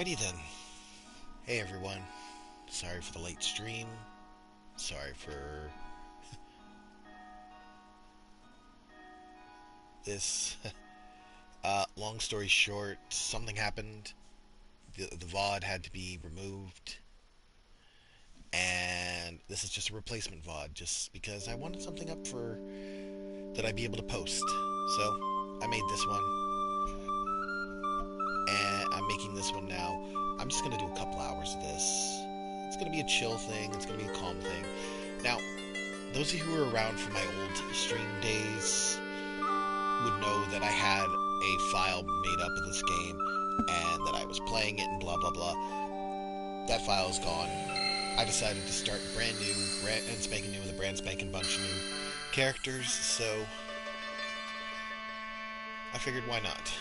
Alrighty then. Hey everyone. Sorry for the late stream. Sorry for this. Long story short, something happened. The VOD had to be removed. And this is just a replacement VOD, just because I wanted something up for that I'd be able to post. So I made this one, and I'm making this one now. I'm just gonna do a couple hours of this. It's gonna be a chill thing. It's gonna be a calm thing. Now, those of you who were around from my old stream days would know that I had a file made up of this game and that I was playing it and blah blah blah. That file is gone. I decided to start brand new, brand spanking new, with a brand spanking bunch of new characters, so I figured why not.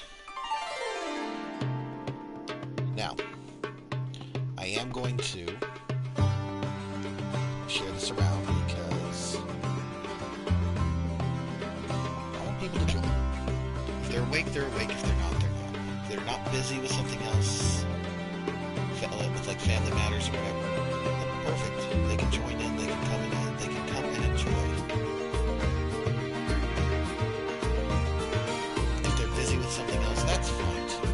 Now, I am going to share this around because I want people to join. If they're awake, they're awake. If they're not, they're not. If they're not busy with something else, with like family matters or whatever, then perfect. They can join in, they can come in, they can come and enjoy. If they're busy with something else, that's fine too.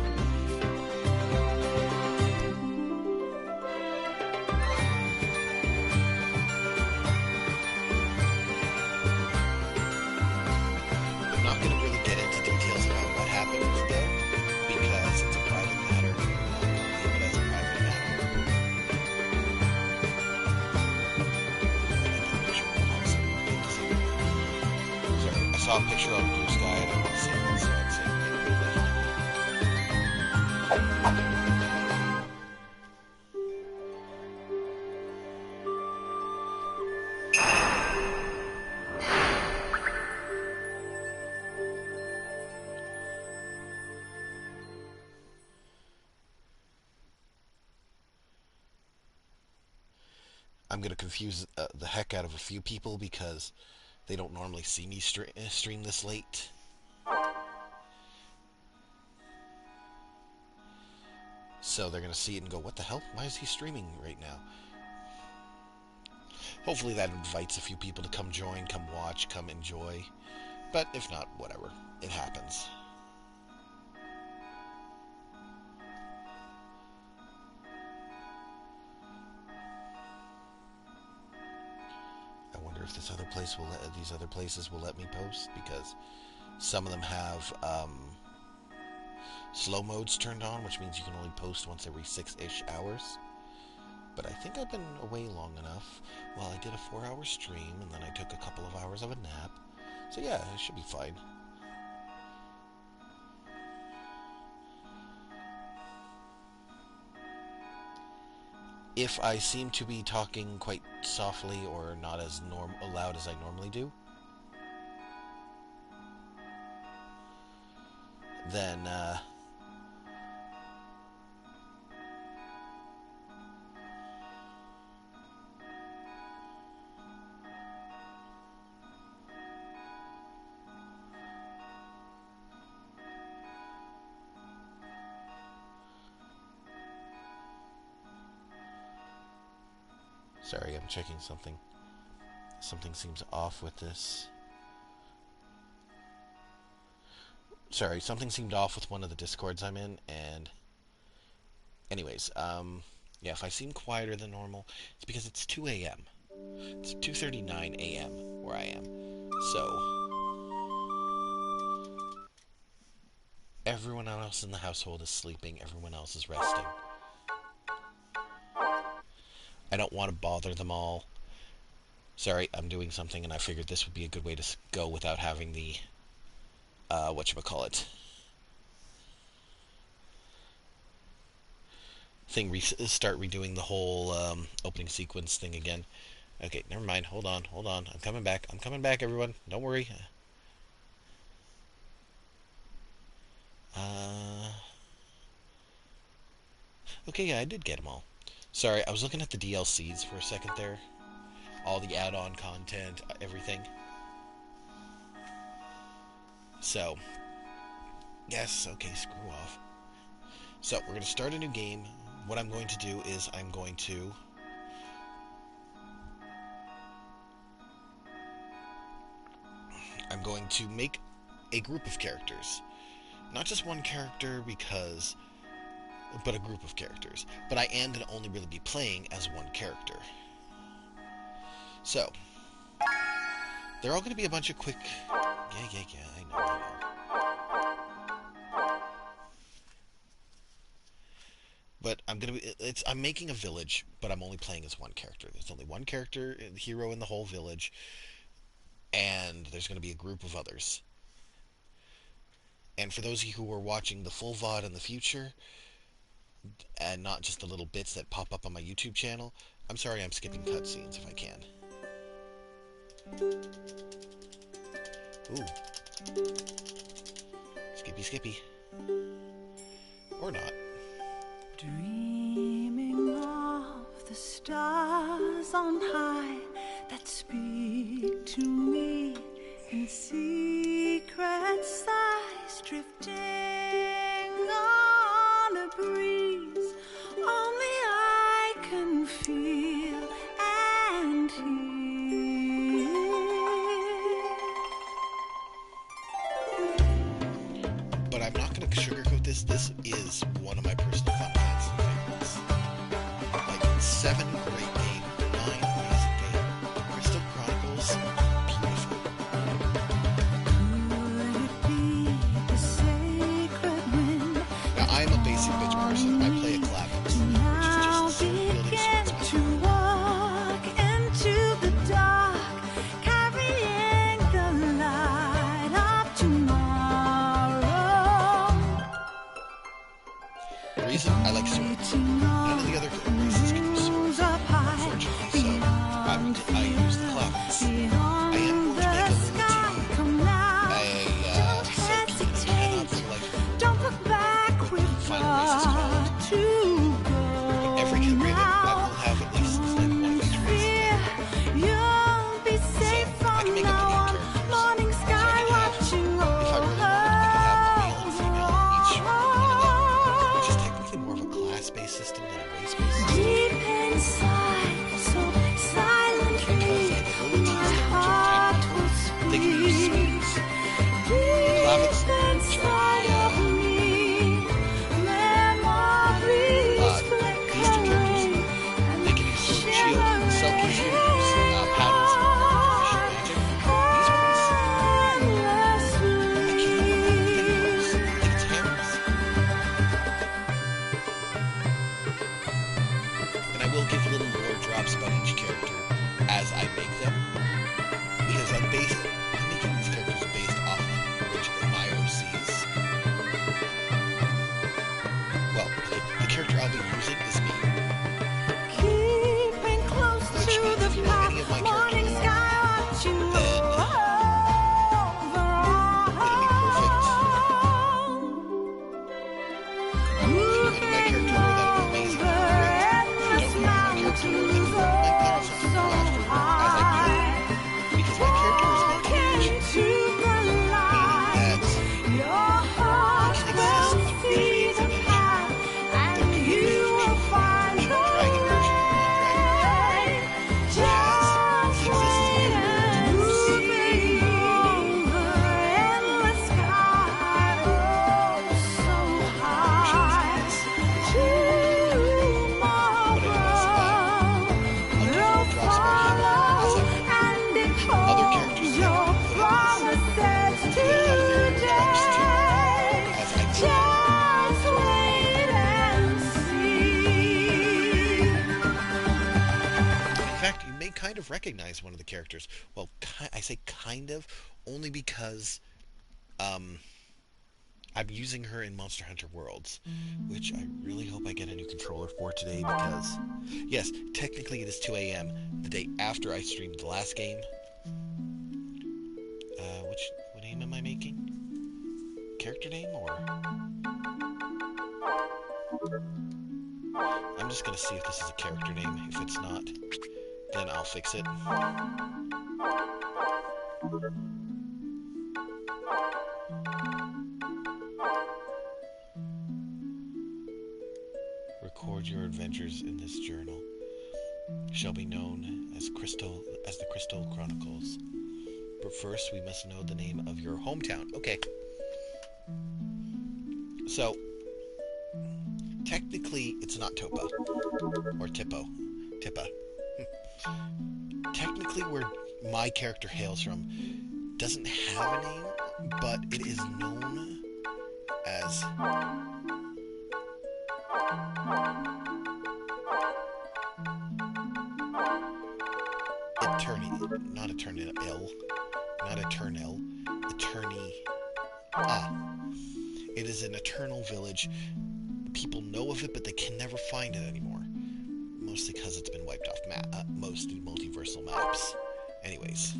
I'm not going to really get into details about what happened though, because it's a private matter. I'll leave it as a private matter. Sorry, I saw a picture on Blue Sky and I want to see it, so I'd say it quickly. I'm going to confuse the heck out of a few people because they don't normally see me stream this late. So they're going to see it and go, what the hell? Why is he streaming right now? Hopefully that invites a few people to come join, come watch, come enjoy. But if not, whatever. It happens. I wonder if this other place will these other places will let me post, because some of them have slow modes turned on, which means you can only post once every 6-ish hours. But I think I've been away long enough. Well, I did a 4-hour stream, and then I took a couple of hours of a nap. So yeah, it should be fine. If I seem to be talking quite softly or not as loud as I normally do, then sorry, I'm checking something. Something seems off with this. Sorry, something seemed off with one of the Discords I'm in, and anyways, yeah, if I seem quieter than normal, it's because it's 2 a.m. It's 2:39 a.m. where I am. So everyone else in the household is sleeping, everyone else is resting. I don't want to bother them all. Sorry, I'm doing something and I figured this would be a good way to go without having the whatchamacallit thing start redoing the whole opening sequence thing again. Okay, never mind. Hold on. I'm coming back. Everyone. Don't worry. Okay, yeah, I did get them all. Sorry, I was looking at the DLCs for a second there. All the add-on content, everything. So, yes, okay, screw off. So, we're going to start a new game. what I'm going to do is I'm going to make a group of characters. Not just one character but a group of characters. But I am going to only really be playing as one character. So, they're all going to be a bunch of quick... Yeah, I know. But I'm making a village, but I'm only playing as one character. There's only one character, hero in the whole village, and there's going to be a group of others. And for those of you who are watching the full VOD in the future, and not just the little bits that pop up on my YouTube channel, I'm sorry I'm skipping cutscenes if I can. Ooh. Skippy. Or not. Dreaming of the stars on high that speak to me in secret sighs, drifting on a breeze only I can feel and hear. But I'm not going to sugarcoat this. This is one of my personal Final Fantasy favorites. Like, 7 great game, 9 amazing game. Crystal Chronicles, beautiful. Now, I am a basic bitch person. I play a clavinet, which is just a sword wielding swordsman. The reason I like swords, none of the other races can use swords, unfortunately, so I use the clavinet. I am going to make a little team, cannot for the life of me final race is called. But every raven, I will have at least like one of each race. So I can make a million characters. So I can have, if I really wanted, I could have a male and female each one of them, which is technically more of a class-based system than a race-based system. Deep inside, so silently, Because the abilities my that heart will are they can use speak. speeds. Deep Clavets, which are inside of me, memories these two characters, flickering they can use sword and shield. Selkies can use paddles and proficient magic. These ones, I can't remember what they can use. I think it's hammers. And I will give little lore drops about each character as I make them, because I'm making these characters based off of originally my OCs. Well, okay, the character I'll be using is me, keeping close which to means the if you know any of my morning character sky, lore, watching then it'll be perfect. If you know any of my character lore, that would be amazing. That would be great. If you don't know any of my character lore, then you might learn something new after as I do it. Because my character is multi-dimensional, meaning that he can exist in 3D dimension. There can be a 3D dimension dragon version and non-dragon version. Whereas he exists in But anyways, I'll give more drops about him as I go. Other characters that I'm going to put in this, they'll have their drops too as I go. In fact, you may kind of recognize one of the characters. Well, I say kind of, only because I'm using her in Monster Hunter Worlds, which I really hope I get a new controller for today because, yes, technically it is 2 a.m. the day after I streamed the last game. What name am I making? Character name, or? I'm just gonna see if this is a character name. If it's not, then I'll fix it. Record your adventures in this journal shall be known as the Crystal Chronicles. But first, we must know the name of your hometown. Okay. So, technically, it's not Topa. Or Tippo. Tippa. Technically, where my character hails from doesn't have a name, but it is known as not Eternal, not Eternal, Eternity. It is an eternal village. People know of it, but they can never find it anymore. Mostly because it's been wiped off most multiversal maps. Anyways.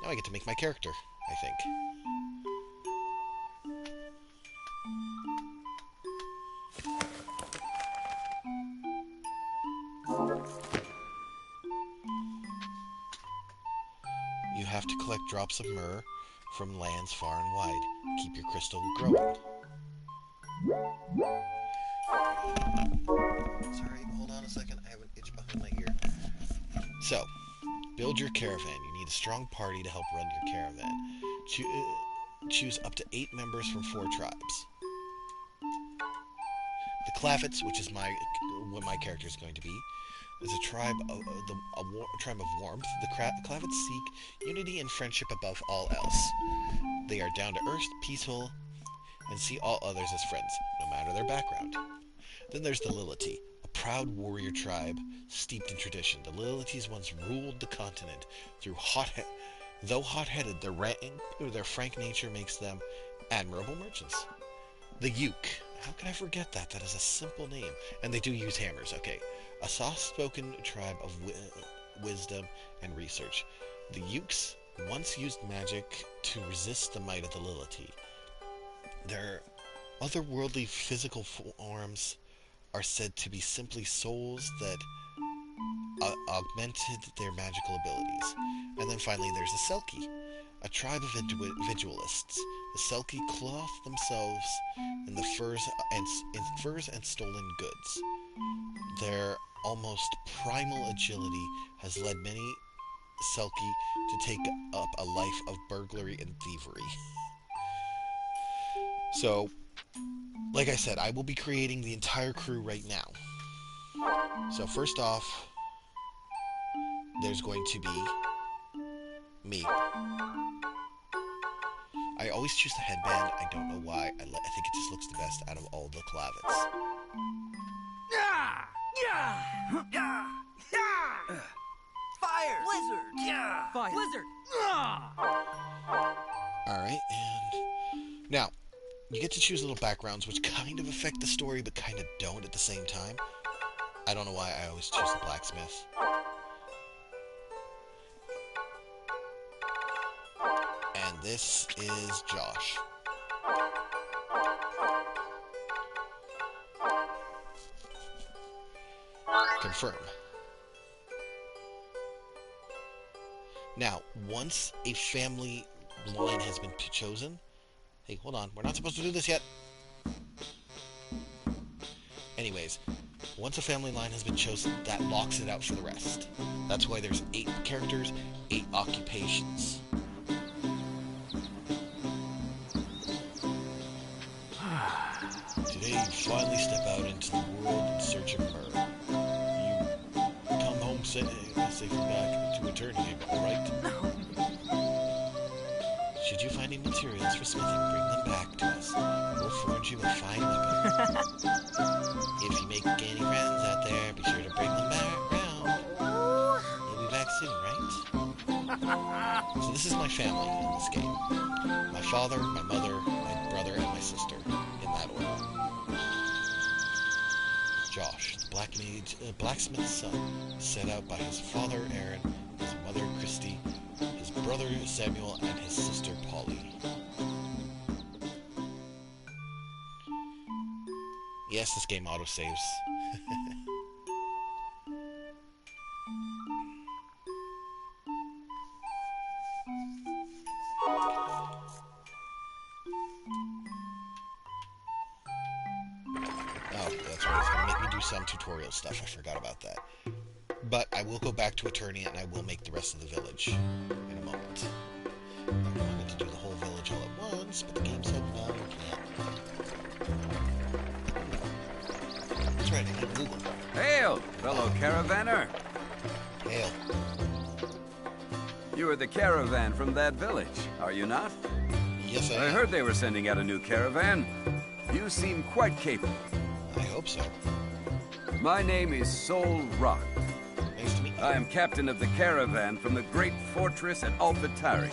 Now I get to make my character, I think. You have to collect drops of myrrh from lands far and wide. Keep your crystal growing. Sorry, hold on a second. I have an itch behind my ear. So, build your caravan. You need a strong party to help run your caravan. Choose up to 8 members from 4 tribes. The Clavets, which is what my character is going to be, is a tribe of tribe of warmth. The Clavets seek unity and friendship above all else. They are down to earth, peaceful, and see all others as friends, no matter their background. Then there's the Lility, a proud warrior tribe steeped in tradition. The Lilities once ruled the continent. Though hot-headed, their frank nature makes them admirable merchants. The Uke. How could I forget that? That is a simple name. And they do use hammers, okay. A soft-spoken tribe of wisdom and research. The Ukes once used magic to resist the might of the Lility. Their otherworldly physical forms are said to be simply souls that augmented their magical abilities. And then finally there's the Selkie, a tribe of vigilists. The Selkie clothe themselves in the furs and stolen goods. Their almost primal agility has led many Selkie to take up a life of burglary and thievery. So, like I said, I will be creating the entire crew right now. So first off, there's going to be me. I always choose the headband. I don't know why. I think it just looks the best out of all the Clavets. Fire! Blizzard! Yeah! Fire. Blizzard! Alright, and now, you get to choose little backgrounds which kind of affect the story but kind of don't at the same time. I don't know why I always choose the blacksmith. And this is Josh. Confirm. Now, once a family line has been chosen... Hey, hold on. We're not supposed to do this yet. Anyways, once a family line has been chosen, that locks it out for the rest. That's why there's 8 characters, 8 occupations. Today you finally step out into the world in search of myrrh. You come home safely back to Eternity, alright? Should you find any materials for smithing, bring them back to us. We'll forge you a fine weapon. If you make any friends out there, be sure to bring them back around. You'll be back soon, right? So this is my family in this game. My father, my mother, my brother, and my sister, in that order. Josh, the blacksmith's son, set out by his father Aaron, his mother Christy, his brother Samuel, and his sister Polly. Yes, this game autosaves. do some tutorial stuff. I forgot about that. But I will go back to Eternia and I will make the rest of the village in a moment. I wanted to do the whole village all at once, but the game said no, you can't. That's right, I can Google. Hail, fellow caravaner. Hail. You are the caravan from that village, are you not? Yes, I I am. heard they were sending out a new caravan. You seem quite capable. I hope so. My name is Sol Rock. Nice to meet you. I am captain of the caravan from the great fortress at Alphataria.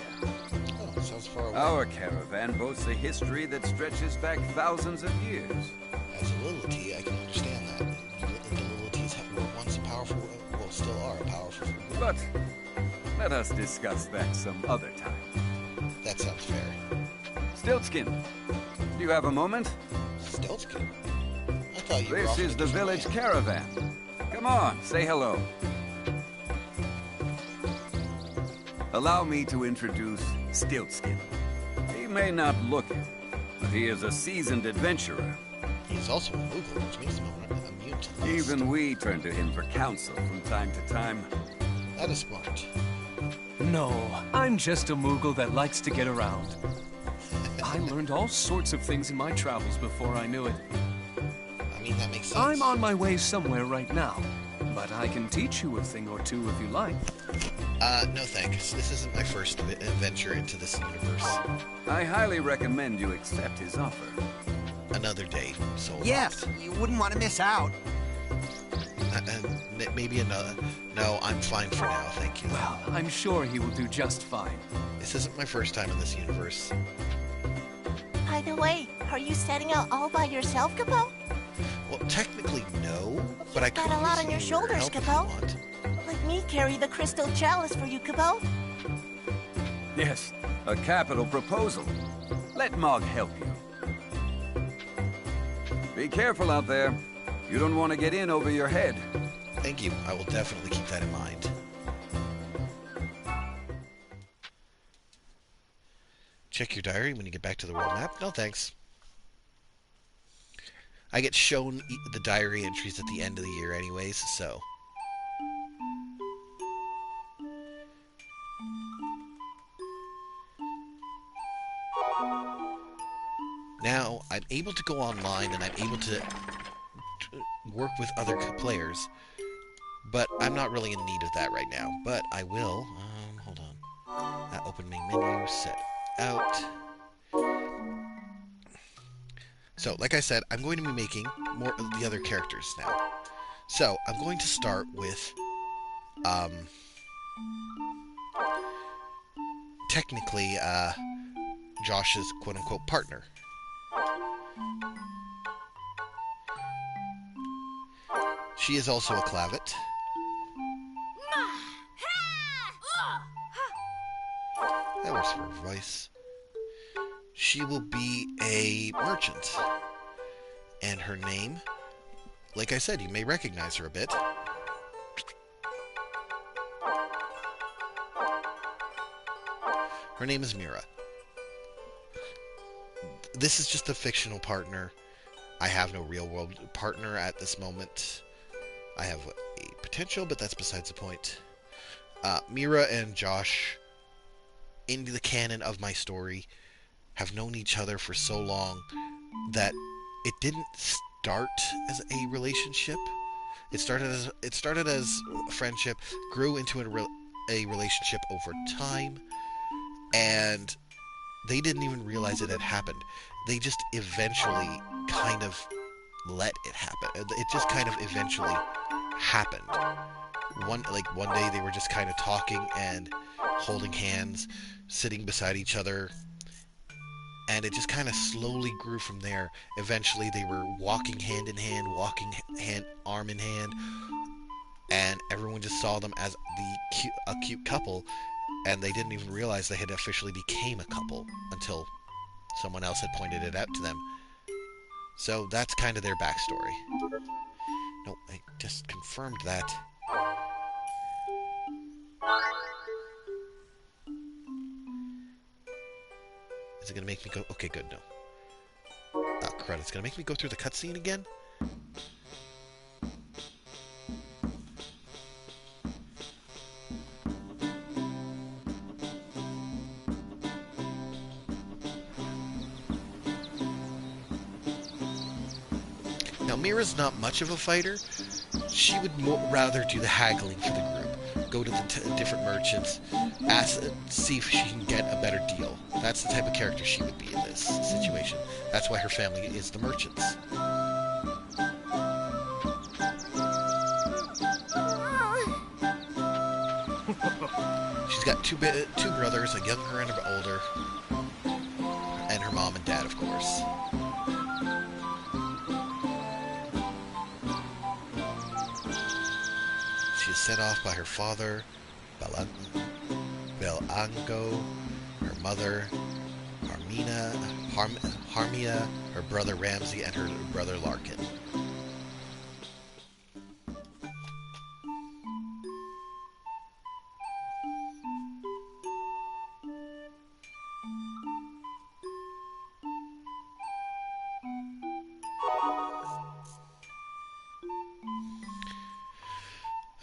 Oh, sounds far away. Our caravan boasts a history that stretches back thousands of years. As a Lility, I can understand that. The Lilities were once powerful, well, still are a powerful. But let us discuss that some other time. That sounds fair. Stiltskin, do you have a moment? Stiltskin? I thought you were This off in is a the different village land. caravan. Come on, say hello. Allow me to introduce Stiltskin. He may not look it, but he is a seasoned adventurer. He's also a Moogle, which makes him immune to lust. Even we turn to him for counsel from time to time. That is smart. No, I'm just a Moogle that likes to get around. I learned all sorts of things in my travels before I knew it. I mean, that makes sense. I'm on my way somewhere right now, but I can teach you a thing or two if you like. No thanks. This isn't my first adventure into this universe. I highly recommend you accept his offer. Another day, so Yes, you wouldn't want to miss out. maybe another. No, I'm fine for now, thank you. Well, I'm sure he will do just fine. This isn't my first time in this universe. By the way, are you setting out all by yourself, Capo? Well, technically, no, but I could got a lot use on your your shoulders, help if Capo. you want. Let me carry the crystal chalice for you, Capo. Yes, a capital proposal. Let Mog help you. Be careful out there. You don't want to get in over your head. Thank you. I will definitely keep that in mind. Check your diary when you get back to the world map. No, thanks. I get shown the diary entries at the end of the year anyways, so... Now, I'm able to go online and I'm able to work with other players, but I'm not really in need of that right now. But I will. Hold on. Open main menu, set out. So, like I said, I'm going to be making more of the other characters now. So, I'm going to start with, technically, Josh's quote-unquote partner. She is also a clavet. That works for her voice. She will be a merchant. And her name, like I said, you may recognize her a bit. Her name is Mira. This is just a fictional partner. I have no real-world partner at this moment. I have a potential, but that's besides the point. Mira and Josh, in the canon of my story, have known each other for so long that it didn't start as a relationship. It started as a friendship, grew into a relationship over time, and they didn't even realize it had happened. They just eventually kind of let it happen. It just kind of eventually happened. One day they were just kind of talking and holding hands, sitting beside each other, and it just kind of slowly grew from there. Eventually they were walking hand in hand, arm in hand, and everyone just saw them as a cute couple, and they didn't even realize they had officially became a couple until someone else had pointed it out to them. So that's kind of their backstory. No, I just confirmed that. Is it going to make me go... Okay, good, no. Oh, crud, it's going to make me go through the cutscene again? Now, Mira's not much of a fighter. She would rather do the haggling for the group. Go to the different merchants, see if she can get a better deal. That's the type of character she would be in this situation. That's why her family is the merchants. She's got two brothers, a younger and an older, and her mom and dad, of course. She is set off by her father, Belango, her mother, Harmia, her brother Ramsey, and her brother Larkin.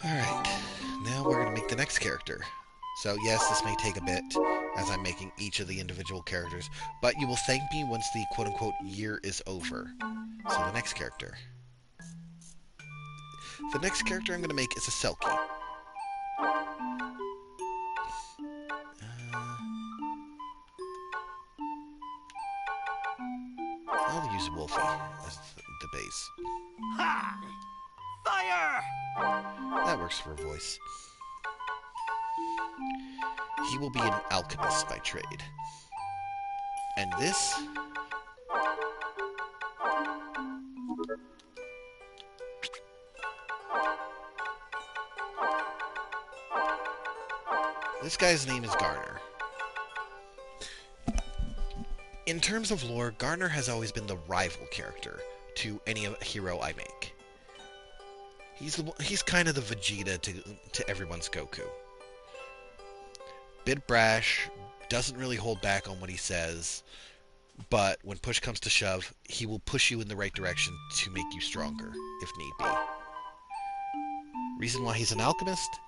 Alright, now we're going to make the next character. So yes, this may take a bit as I'm making each of the individual characters, but you will thank me once the quote-unquote year is over. So the next character. The next character I'm going to make is a Selkie. I'll use Wolfie as the base. Ha! Fire! That works for a voice. He will be an alchemist by trade. And this... This guy's name is Garner. In terms of lore, Garner has always been the rival character to any hero I make. He's kind of the Vegeta to everyone's Goku. Bit brash, doesn't really hold back on what he says, but when push comes to shove, he will push you in the right direction to make you stronger, if need be. Reason why he's an alchemist?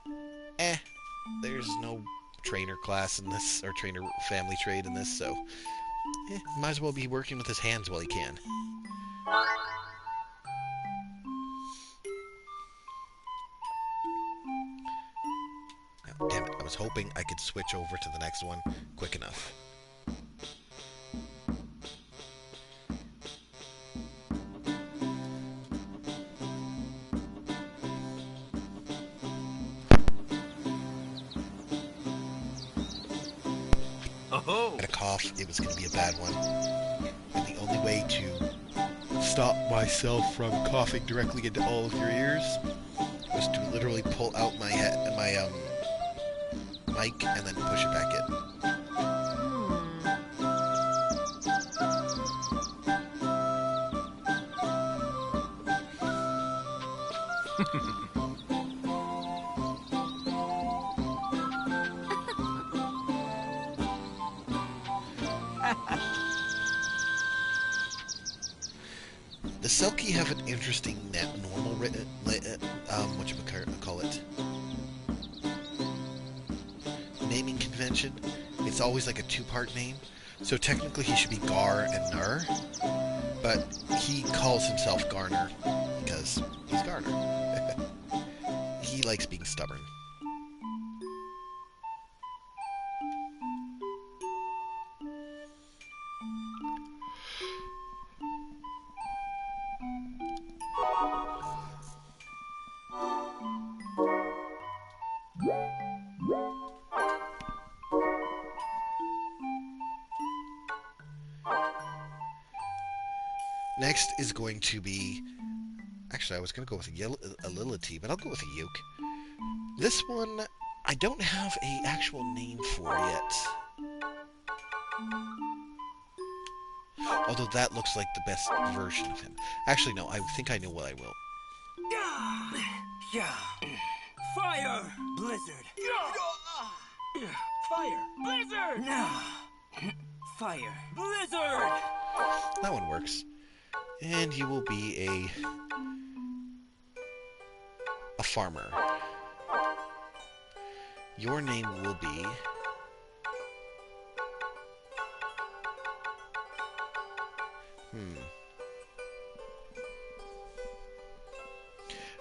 There's no trainer class in this, or trainer family trade in this, so might as well be working with his hands while he can. Oh, damn it, I was hoping I could switch over to the next one quick enough. Oh! I had a cough, it was going to be a bad one. And the only way to stop myself from coughing directly into all of your ears was to literally pull out my mic and then push it back in. The Selkie have an interesting normal whatchamacallit, naming convention. It's always like a two-part name. So technically he should be Gar and Nur, but he calls himself Garner because he's Garner. He likes being stubborn. Next is going to be... Actually, I was going to go with a Lility, but I'll go with a Yuke. This one, I don't have a actual name for yet. Although that looks like the best version of him. Actually, no, I think I know what I will. Yeah. Fire! Blizzard! Fire! Blizzard! Fire! Blizzard! That one works. And you will be a farmer. Your name will be...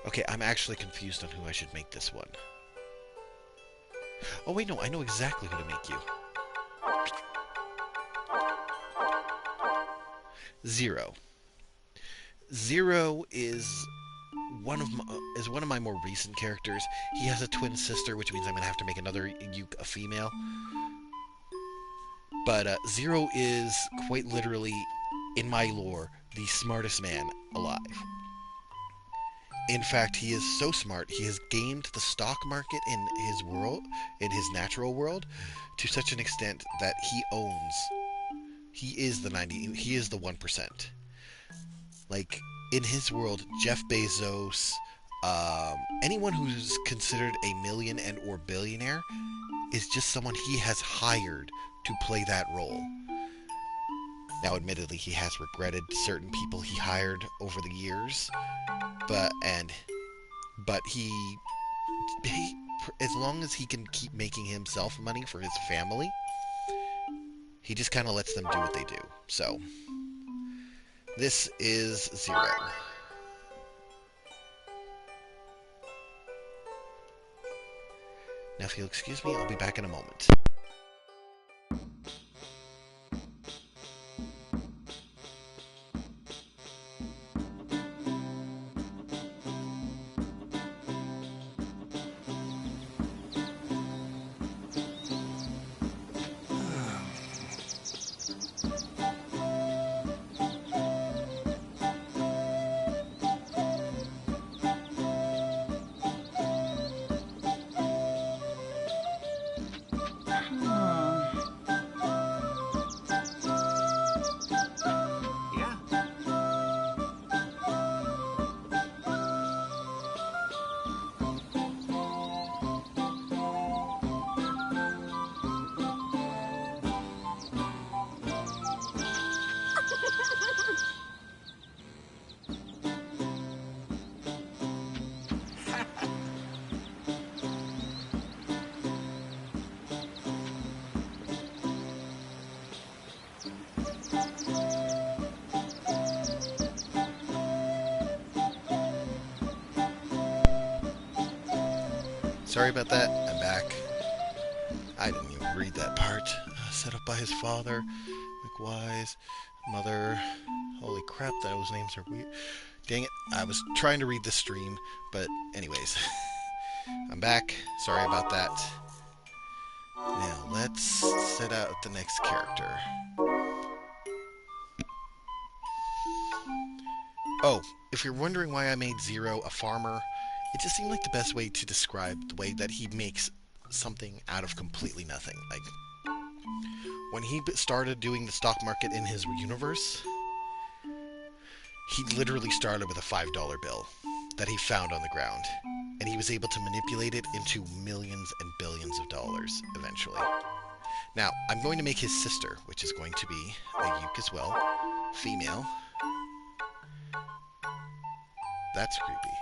Okay, I'm actually confused on who I should make this one. Oh wait, no, I know exactly who to make you. Zero. Zero is one of my more recent characters. He has a twin sister, which means I'm gonna have to make another Yuke a female. But Zero is quite literally, in my lore, the smartest man alive. In fact, he is so smart, he has gamed the stock market in his world, in his natural world, to such an extent that he is he is the 1%. Like, in his world, Jeff Bezos, anyone who's considered a million and or billionaire is just someone he has hired to play that role. Now, admittedly, he has regretted certain people he hired over the years, but he, as long as he can keep making himself money for his family, he just kind of lets them do what they do. So, this is Zero. Now, if you'll excuse me, I'll be back in a moment. Sorry about that. I'm back. I didn't even read that part. Set up by his father, McWise, mother. Holy crap, those names are weird. Dang it, I was trying to read the stream, but anyways. I'm back. Sorry about that. Now, let's set out the next character. Oh, if you're wondering why I made Zero a farmer, it just seemed like the best way to describe the way that he makes something out of completely nothing. Like, when he started doing the stock market in his universe, he literally started with a $5 bill that he found on the ground, and he was able to manipulate it into millions and billions of dollars eventually. Now, I'm going to make his sister, which is going to be a Yuke as well, female. That's creepy.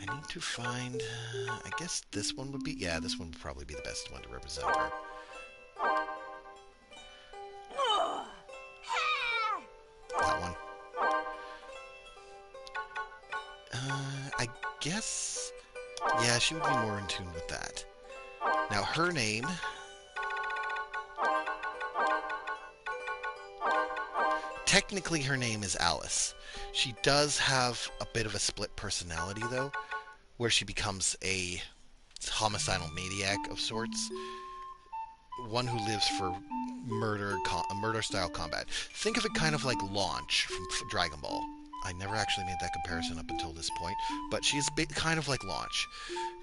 I need to find, I guess this one would be, yeah, this one would probably be the best one to represent her. That one. I guess, yeah, she would be more in tune with that. Now, her name, technically her name is Alice. She does have a bit of a split personality, though, where she becomes a homicidal maniac of sorts. One who lives for murder-style combat. Think of it kind of like Launch from Dragon Ball. I never actually made that comparison up until this point, but she's kind of like Launch.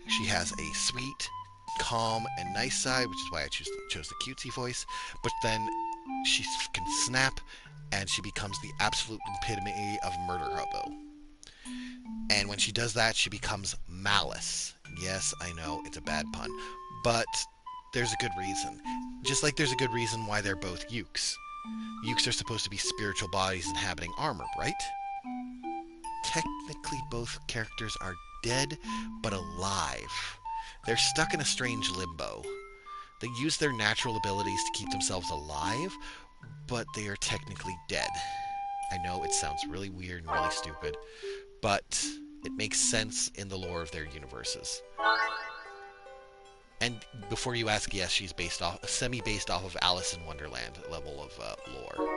She has a sweet, calm, and nice side, which is why I chose the cutesy voice, but then she can snap, and she becomes the absolute epitome of murder hobo. And when she does that, she becomes Malice. Yes, I know, it's a bad pun, but there's a good reason. Just like there's a good reason why they're both Yukes. Yukes are supposed to be spiritual bodies inhabiting armor, right? Technically, both characters are dead, but alive. They're stuck in a strange limbo. They use their natural abilities to keep themselves alive, but they are technically dead. I know it sounds really weird and really stupid, but It makes sense in the lore of their universes. And before you ask, yes, she's semi-based off of Alice in Wonderland level of lore.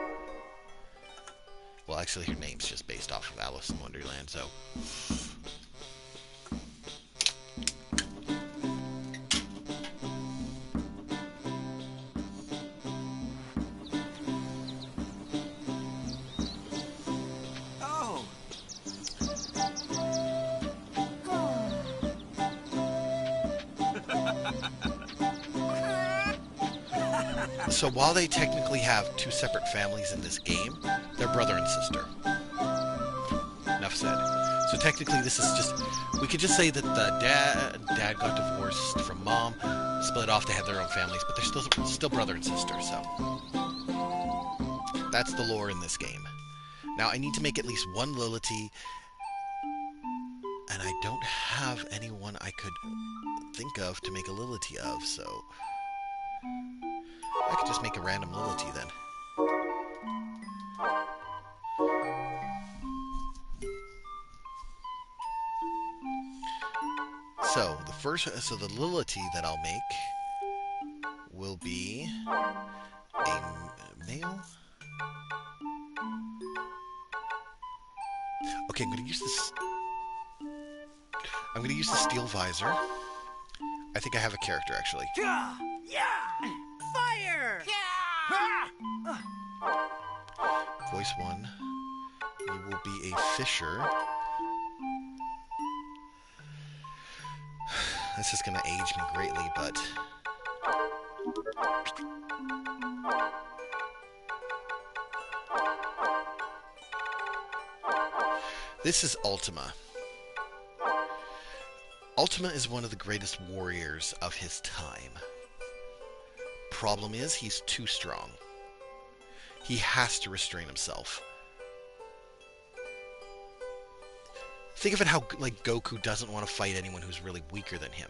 Well, actually, her name's just based off of Alice in Wonderland, so... Oh. So while they technically have two separate families in this game, they're brother and sister. Enough said. So technically this is just... We could just say that the dad got divorced from mom, split off, they had their own families, but they're still brother and sister, so... That's the lore in this game. Now I need to make at least one Lility, and I don't have anyone I could think of to make a Lility of, so... I could just make a random Lility then. So the Lility that I'll make will be a male. Okay, I'm going to use this. I'm going to use the steel visor. I think I have a character actually. Yeah! Fire! Voice 1. He will be a fisher. This is going to age me greatly, but... This is Ultima. Ultima is one of the greatest warriors of his time. Problem is, he's too strong. He has to restrain himself. Think of it how, like, Goku doesn't want to fight anyone who's really weaker than him,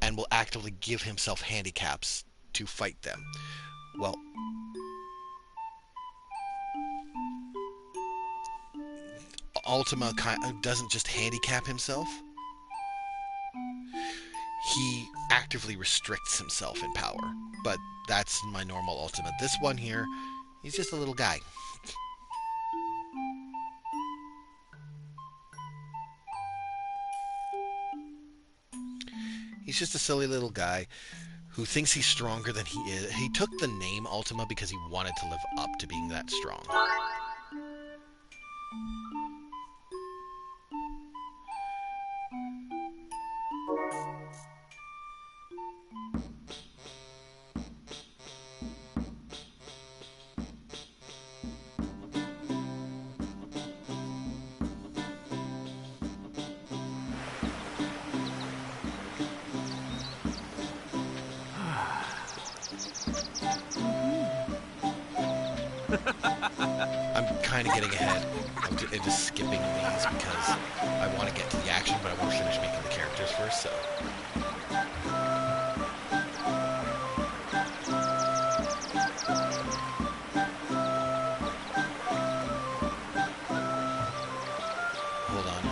and will actively give himself handicaps to fight them. Well, Ultima doesn't just handicap himself. He actively restricts himself in power. But that's my normal Ultima. This one here, he's just a little guy. He's just a silly little guy who thinks he's stronger than he is. He took the name Ultima because he wanted to live up to being that strong. I'm kind of getting ahead and just skipping these because I want to get to the action, but I want to finish making the characters first, so... Hold on.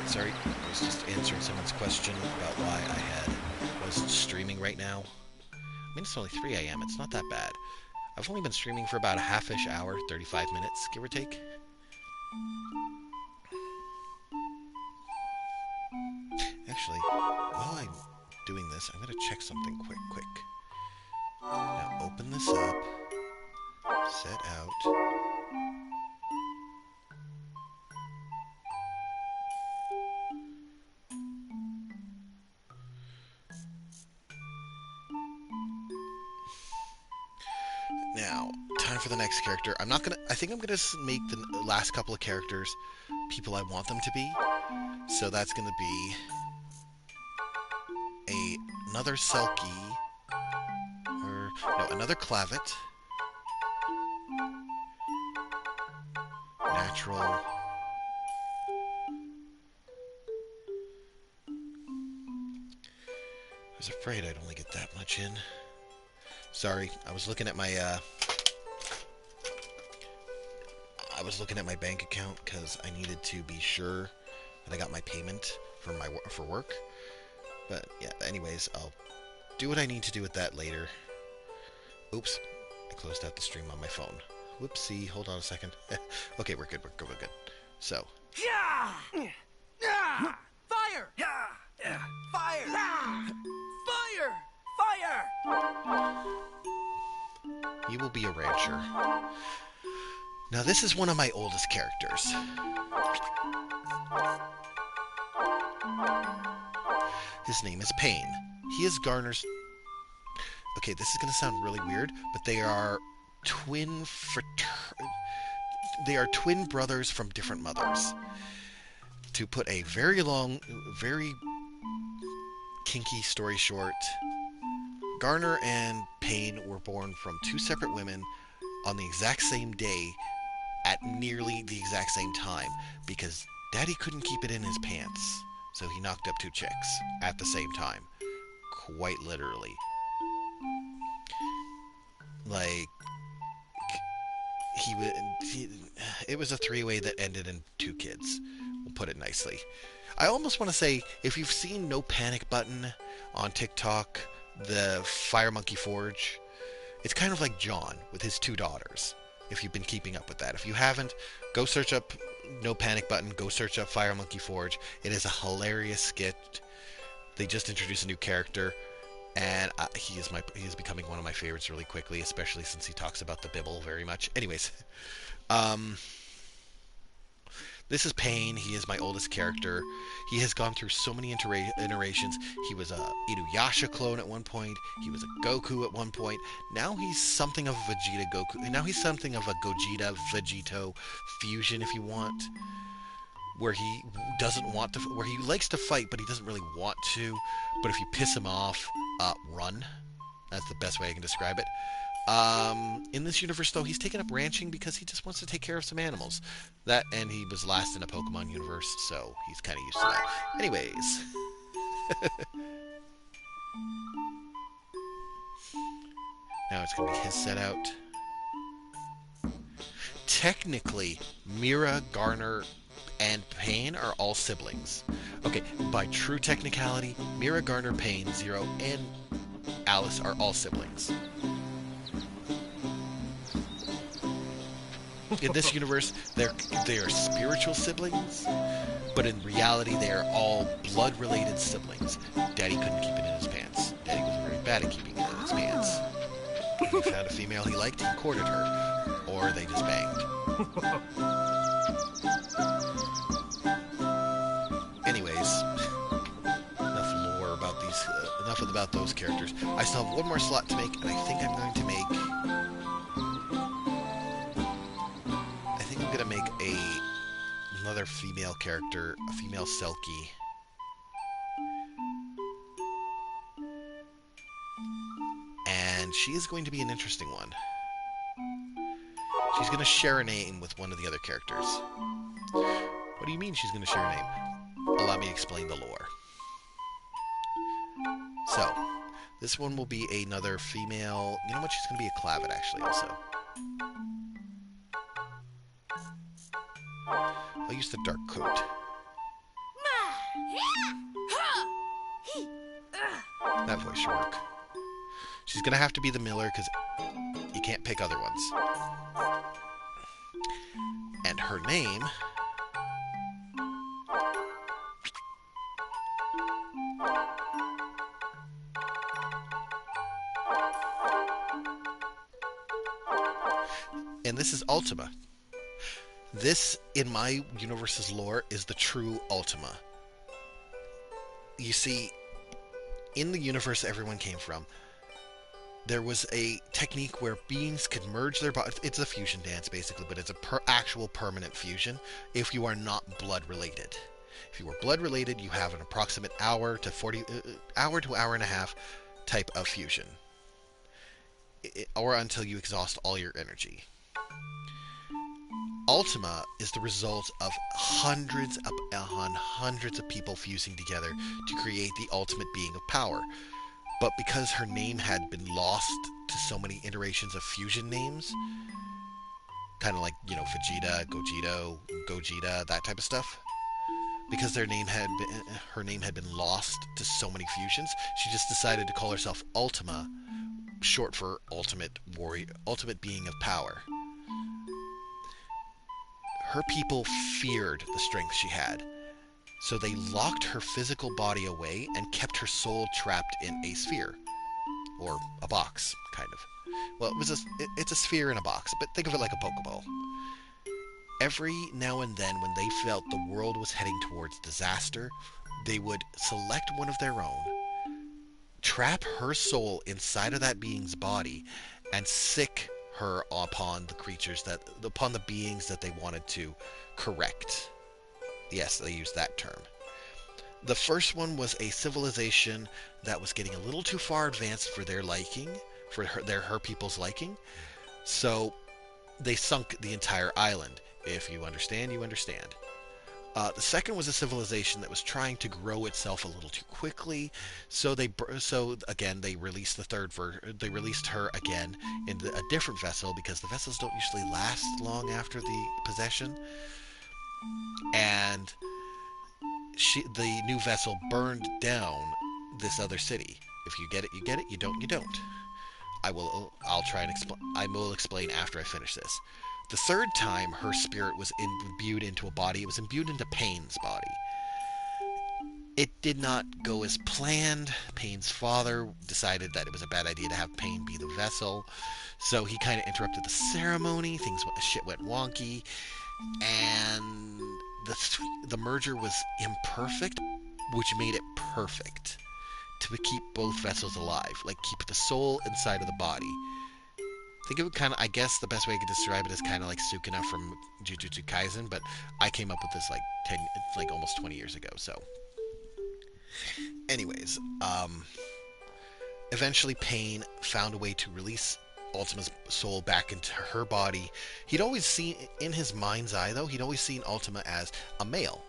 Sorry, I was just answering someone's question about why I was streaming right now. I mean, it's only 3 a.m. It's not that bad. I've only been streaming for about a half-ish hour, 35 minutes, give or take. Actually, while I'm doing this, I'm going to check something quick. Now, open this up. Set out. Now, time for the next character. I think I'm gonna make the last couple of characters people I want them to be. So that's gonna be another Selkie, another Clavet, natural, was afraid I'd only get that much in. Sorry, I was looking at my bank account because I needed to be sure that I got my payment for work. But yeah, anyways, I'll do what I need to do with that later. Oops, I closed out the stream on my phone. Whoopsie, hold on a second. Okay, we're good. So. Yeah! Yeah! Fire! Yeah! Yeah! Fire! Ah! Fire! Fire! You will be a rancher. Now, this is one of my oldest characters. His name is Payne. He is Garner's... Okay, this is going to sound really weird, but they are twin brothers from different mothers. To put a very long, very kinky story short, Garner and Payne were born from two separate women on the exact same day at nearly the exact same time because Daddy couldn't keep it in his pants, so he knocked up two chicks at the same time. Quite literally. Like, it was a three-way that ended in two kids. We'll put it nicely. I almost want to say, if you've seen No Panic Button on TikTok, the Fire Monkey Forge, it's kind of like John with his two daughters, if you've been keeping up with that. If you haven't, go search up No Panic Button, go search up Fire Monkey Forge. It is a hilarious skit. They just introduced a new character, and he is becoming one of my favorites really quickly, especially since he talks about the Bible very much. Anyways, this is Payne. He is my oldest character. He has gone through so many iterations. He was a Inuyasha clone at one point. He was a Goku at one point. Now he's something of a Vegeta Goku. Now he's something of a Gogeta Vegito fusion, if you want, where he where he likes to fight, but he doesn't really want to. But if you piss him off, run. That's the best way I can describe it. In this universe, though, he's taken up ranching because he just wants to take care of some animals. And he was last in a Pokemon universe, so he's kind of used to that. Anyways. Now it's going to be his set out. Technically, Mira, Garner, and Payne are all siblings. Okay, by true technicality, Mira, Garner, Payne, Zero, and Alice are all siblings. In this universe, they are spiritual siblings, but in reality, they are all blood-related siblings. Daddy couldn't keep it in his pants. Daddy was very bad at keeping it in his pants. If he found a female he liked, he courted her, or they just banged. Anyways, enough about those characters. I still have one more slot to make, and I think I'm going to make another female character, a female Selkie. And she is going to be an interesting one. She's going to share a name with one of the other characters. What do you mean she's going to share a name? Allow me to explain the lore. So, this one will be another female... You know what? She's going to be a Clavet, actually, also. I'll use the dark coat. That voice should work. She's going to have to be the Miller because you can't pick other ones. And her name... And this is Ultima. This, in my universe's lore, is the true Ultima. You see, in the universe everyone came from, there was a technique where beings could merge their bodies. It's a fusion dance, basically, but it's a actual permanent fusion if you are not blood-related. If you are blood-related, you have an approximate hour to hour and a half type of fusion. Or until you exhaust all your energy. Ultima is the result of hundreds of people fusing together to create the ultimate being of power. but because her name had been lost to so many iterations of fusion names, kind of like, Vegeta, Gogeta, that type of stuff. Because her name had been lost to so many fusions, she just decided to call herself Ultima, short for Ultimate Warrior, Ultimate Being of Power. Her people feared the strength she had, so they locked her physical body away and kept her soul trapped in a sphere, or a box, kind of. Well, it's a sphere in a box, but think of it like a Pokeball. Every now and then, when they felt the world was heading towards disaster, they would select one of their own, trap her soul inside of that being's body, and sick her upon the beings that they wanted to correct. Yes, they used that term. The first one was a civilization that was getting a little too far advanced for their liking, for her people's liking. So they sunk the entire island. If you understand, you understand. The second was a civilization that was trying to grow itself a little too quickly, so again they released they released her again in a different vessel, because the vessels don't usually last long after the possession. And the new vessel burned down this other city. If you get it, you get it. You don't, you don't. I'll try and explain. I will explain after I finish this. The third time her spirit was imbued into a body, it was imbued into Pain's body. It did not go as planned. Pain's father decided that it was a bad idea to have Pain be the vessel, so he kind of interrupted the ceremony. Shit went wonky, and the merger was imperfect, which made it perfect to keep both vessels alive, like keep the soul inside of the body. Think of it kind of, I guess the best way I could describe it is kind of like Sukuna from Jujutsu Kaisen, but I came up with this like almost 20 years ago, so. Anyways, eventually Pain found a way to release Ultima's soul back into her body. He'd always seen, in his mind's eye though, he'd always seen Ultima as a male,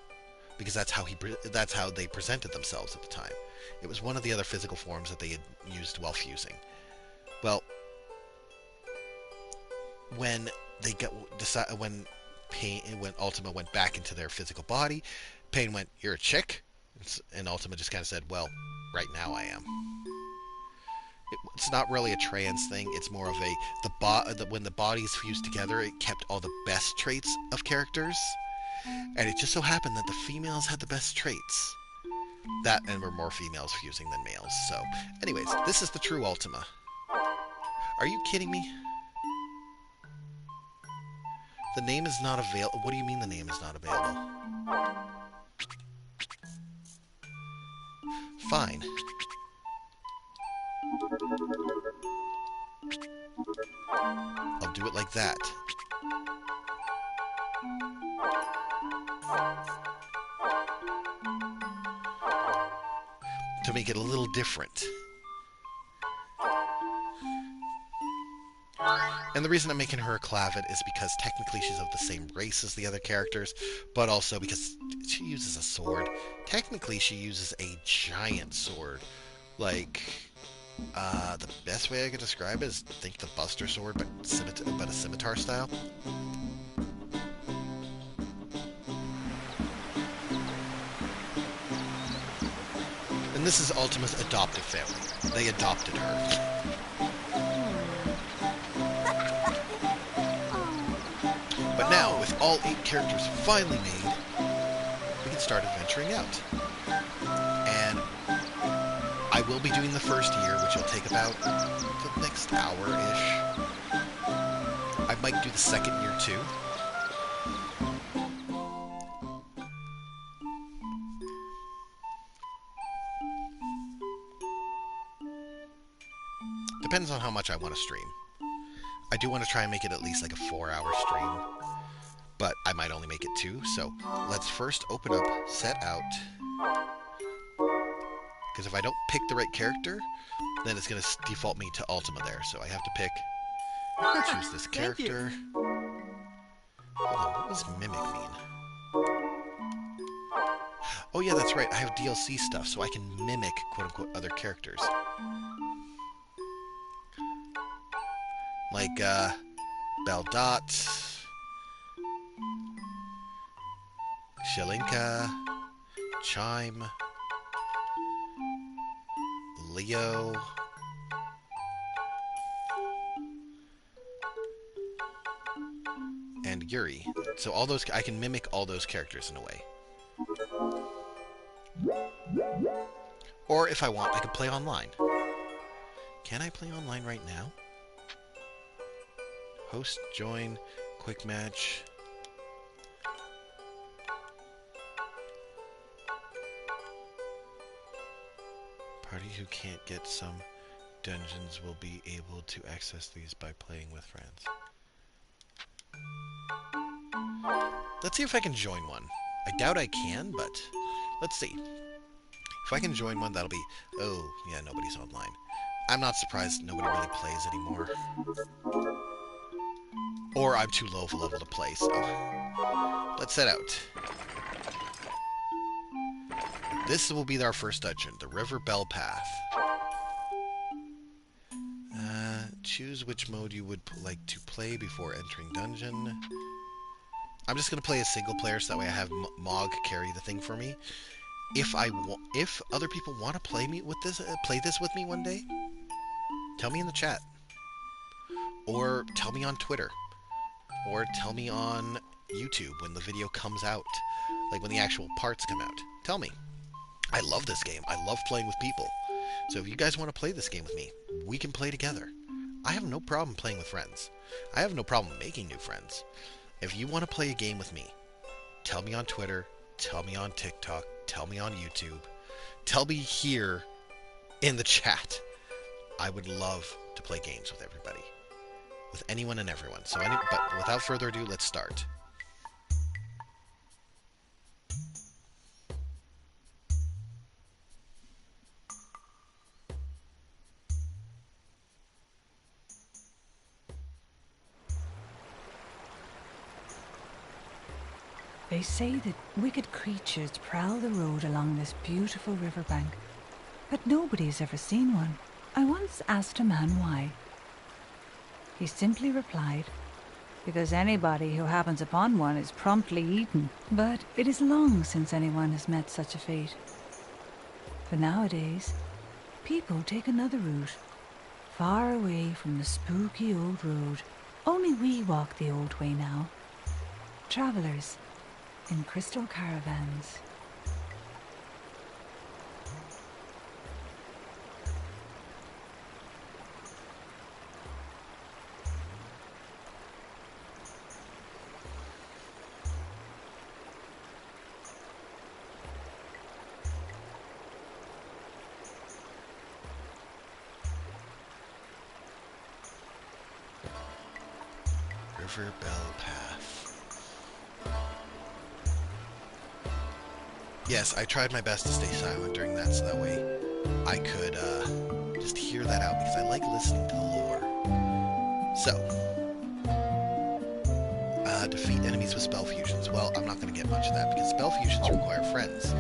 because that's how they presented themselves at the time. It was one of the other physical forms that they had used while fusing. Well, when Ultima went back into their physical body, Pain went, "You're a chick?" And Ultima just kind of said, "Well, right now I am." It's not really a trans thing. It's more of when the bodies fused together, it kept all the best traits of characters, and it just so happened that the females had the best traits. And were more females fusing than males. So, anyways, this is the true Ultima. Are you kidding me? The name is not available. What do you mean the name is not available? Fine. I'll do it like that. To make it a little different. And the reason I'm making her a Clavet is because technically she's of the same race as the other characters, but also because she uses a sword. Technically she uses a giant sword. Like, the best way I could describe it is think the Buster Sword, but a scimitar style. And this is Ultima's adoptive family. They adopted her. But now, with all 8 characters finally made, we can start adventuring out. And I will be doing the first year, which will take about the next hour-ish. I might do the second year too. Depends on how much I want to stream. I do want to try and make it at least like a 4-hour stream, but I might only make it 2, so let's first open up, set out, because if I don't pick the right character, then it's going to default me to Ultima there, so I have to choose this character. Hold on, what does Mimic mean? Oh yeah, that's right. I have DLC stuff, so I can mimic quote-unquote other characters. Like, Beldot, Shalinka, Chime, Leo, and Yuri. So all those, I can mimic all those characters in a way. Or if I want, I could play online. Can I play online right now? Host, join, quick match. Party who can't get some dungeons will be able to access these by playing with friends. Let's see if I can join one. I doubt I can, but let's see. If I can join one, that'll be... Oh, yeah, nobody's online. I'm not surprised nobody really plays anymore. Or I'm too low of a level to play, so... Let's set out. This will be our first dungeon, the River Bell Path. Choose which mode you would like to play before entering dungeon. I'm just going to play a single player so that way I have Mog carry the thing for me. If other people want to play this with me one day, tell me in the chat. Or tell me on Twitter. Or tell me on YouTube when the video comes out. Like when the actual parts come out. Tell me. I love this game. I love playing with people. So if you guys want to play this game with me, we can play together. I have no problem playing with friends. I have no problem making new friends. If you want to play a game with me, tell me on Twitter, tell me on TikTok, tell me on YouTube, tell me here in the chat. I would love to play games with everybody. With anyone and everyone. But without further ado, let's start. They say that wicked creatures prowl the road along this beautiful riverbank, but nobody's ever seen one. I once asked a man why. He simply replied, because anybody who happens upon one is promptly eaten. But it is long since anyone has met such a fate. For nowadays, people take another route, far away from the spooky old road. Only we walk the old way now. Travelers in crystal caravans. River Bell Path. Yes, I tried my best to stay silent during that, so that way I could just hear that out, because I like listening to the lore. So, defeat enemies with spell fusions. Well, I'm not going to get much of that, because spell fusions require friends.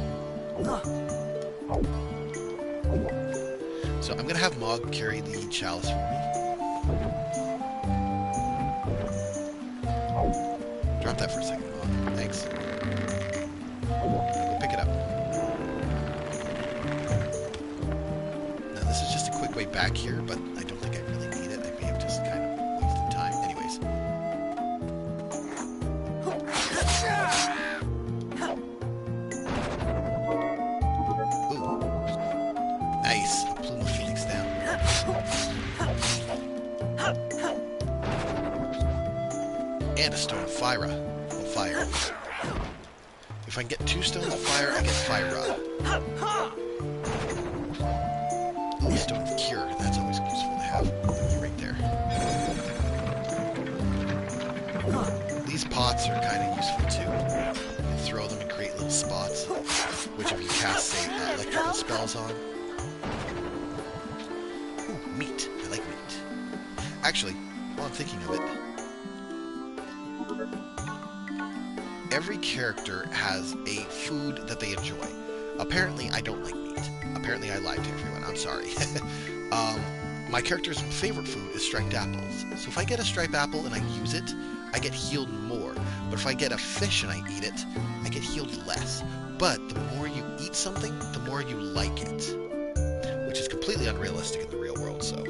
So I'm going to have Mog carry the chalice for me. Drop that for a second, Mog. Thanks. Pick it up. Now this is just a quick way back here, but I don't think I really need it. I may have just kind of wasted time. Anyways. Ooh. Nice. A plume of phoenix down. And a stone of fire. Well, fire. If I can get 2 stones of fire, I get fire. Ooh, stone of cure. That's always useful to have. Right there. These pots are kind of useful too. You can throw them and create little spots, which if you cast, say, electrical spells on. Ooh, meat. I like meat. Actually, while I'm thinking of it, every character has a food that they enjoy. apparently I don't like meat. Apparently I lied to everyone. I'm sorry. My character's favorite food is striped apples. So if I get a striped apple and I use it, I get healed more. But if I get a fish and I eat it, I get healed less. But the more you eat something, the more you like it. Which is completely unrealistic in the real world, so...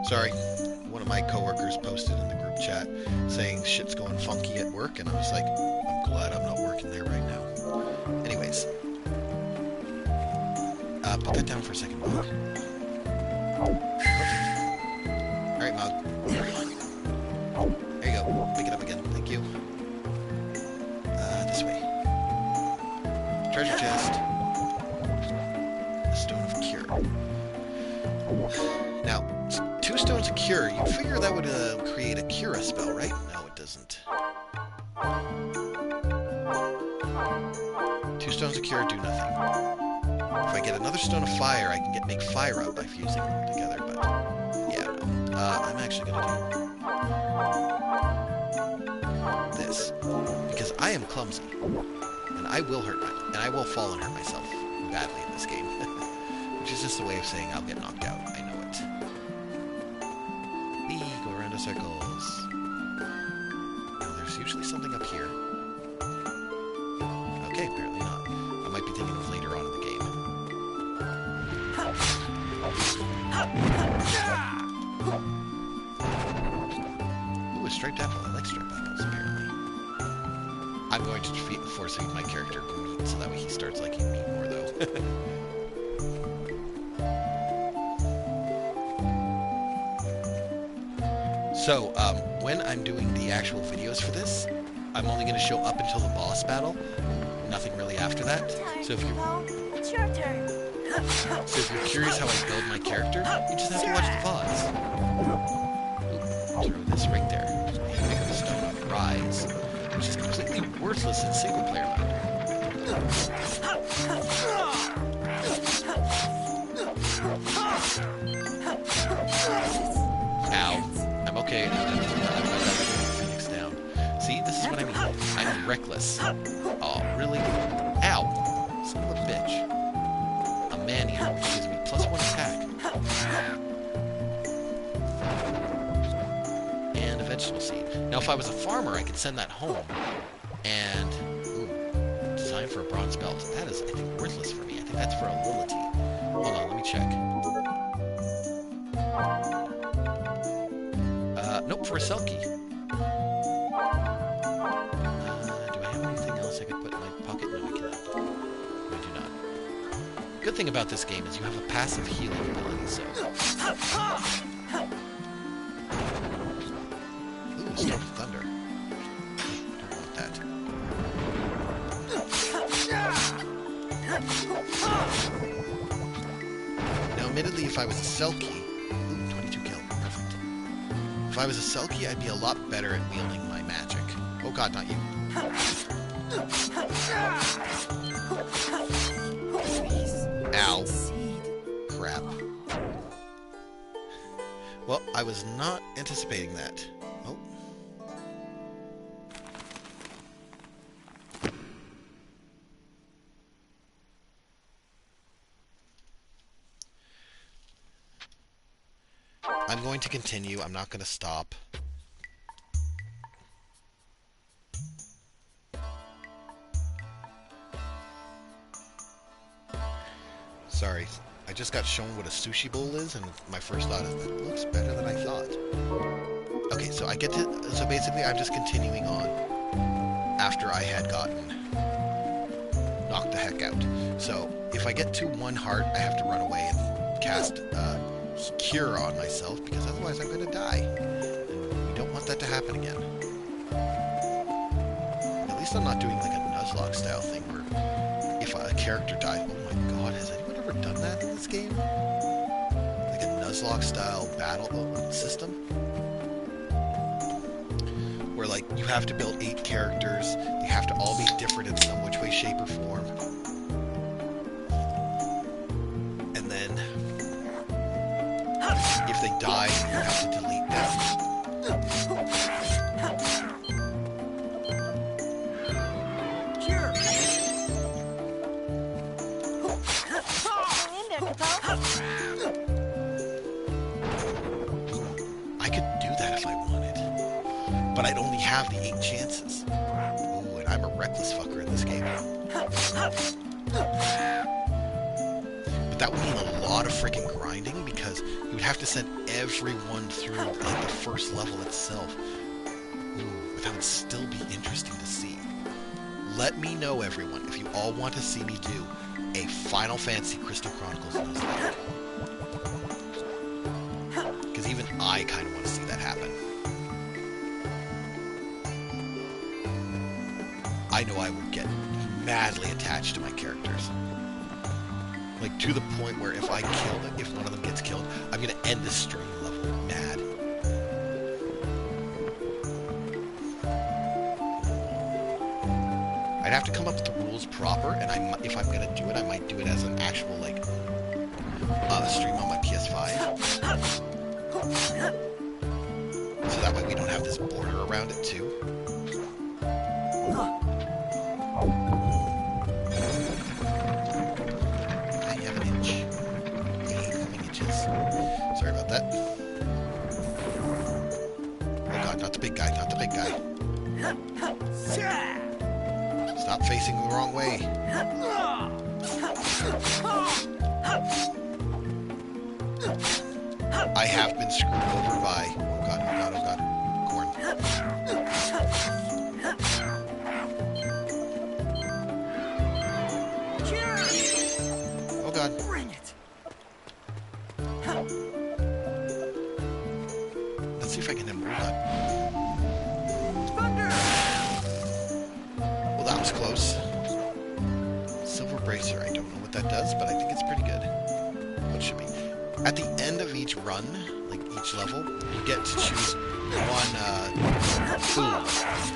Sorry, one of my coworkers posted in the group chat saying shit's going funky at work, and I was like, I'm glad I'm not working there right now. Anyways, put that down for a second, Mog. Alright, Mog. There you go. Pick it up again. Thank you. This way. Treasure chest. The Stone of Cure. Now, 2 stones of cure, you'd figure that would create a cura spell, right? No, it doesn't. 2 stones of cure do nothing. If I get another stone of fire, I can make fire up by fusing them together, but yeah, no. I'm actually gonna do this. Because I am clumsy. And I will fall and hurt myself badly in this game. Which is just a way of saying I'll get knocked out. I know it. Go around in circles. Now, there's usually something up here. Okay, apparently not. I might be thinking of later on in the game. Ooh, a striped apple. I like striped apples, apparently. I'm going to force feed my character meat, so that way he starts liking meat more, though. So, when I'm doing the actual videos for this, I'm only going to show up until the boss battle. Nothing really after that. So if It's your turn. you're curious how I build my character, you just have to watch the VODs. Ooh, throw this right there. Pick up the Stone of Rise, which is completely worthless in single player mode. Ow. I'm okay. Phoenix down. See, this is what I mean. I'm reckless. Oh, really? Ow. Son of a bitch. A man-eater, which gives me +1 attack. And a vegetable seed. Now, if I was a farmer, I could send that home. And, ooh, design for a bronze belt. That is, I think, worthless for me. I think that's for a Lility. Hold on, let me check. Nope, for a Selkie. Do I have anything else I could put in my pocket? No, I cannot. I do not. Good thing about this game is you have a passive healing ability, so... Ooh, Storm of Thunder. Don't want that. Now, admittedly, if I was a Selkie... Ooh, 22 kill. Perfect. If I was a Selkie, I'd be a lot better at wielding my magic. Oh god, not you. Ow. Crap. Well, I was not anticipating that. Oh. I'm going to continue. I'm not going to stop. Sorry, I just got shown what a sushi bowl is, and my first thought is, that looks better than I thought. Okay, so so basically I'm just continuing on after I had gotten knocked the heck out. So, if I get to 1 heart, I have to run away and cast Cure on myself, because otherwise I'm going to die. And we don't want that to happen again. At least I'm not doing like a Nuzlocke style thing where if a character dies... Oh my god, has anyone ever done that in this game? Like a Nuzlocke style battle system? Where where like you have to build 8 characters. They have to all be different in some which way, shape, or form. And then if they die, you have to delete them. I could do that if I wanted, but I'd only have the 8 chances. Ooh, and I'm a reckless fucker in this game. But that would mean a lot of freaking grinding, because you would have to send everyone through like the first level itself. Ooh, but that would still be interesting to see. Let me know, everyone, if you all want to see me do a Final Fantasy Crystal Chronicles Nuzlocke. Because even I kind of want to see that happen. I know I would get madly attached to my characters. Like, to the point where if I kill them, if one of them gets killed, I'm going to end the stream level mad. I'd have to come up with the rules proper, and if I'm going to do it, I might do it as an actual, like, stream on my PS5. So that way we don't have this border around it, too. I have an inch. I hate having inches. Sorry about that. Oh god, not the big guy, not the big guy. Stop facing the wrong way. I have been screwed over by... Oh god, oh god, oh god. Corn. Oh god. Bring it. Let's see if I can move on. Thunder. Well, that was close. Silver Bracer. I don't know what that does, but I think it's pretty good. What should be? At the end of each run, like each level, you get to choose one food,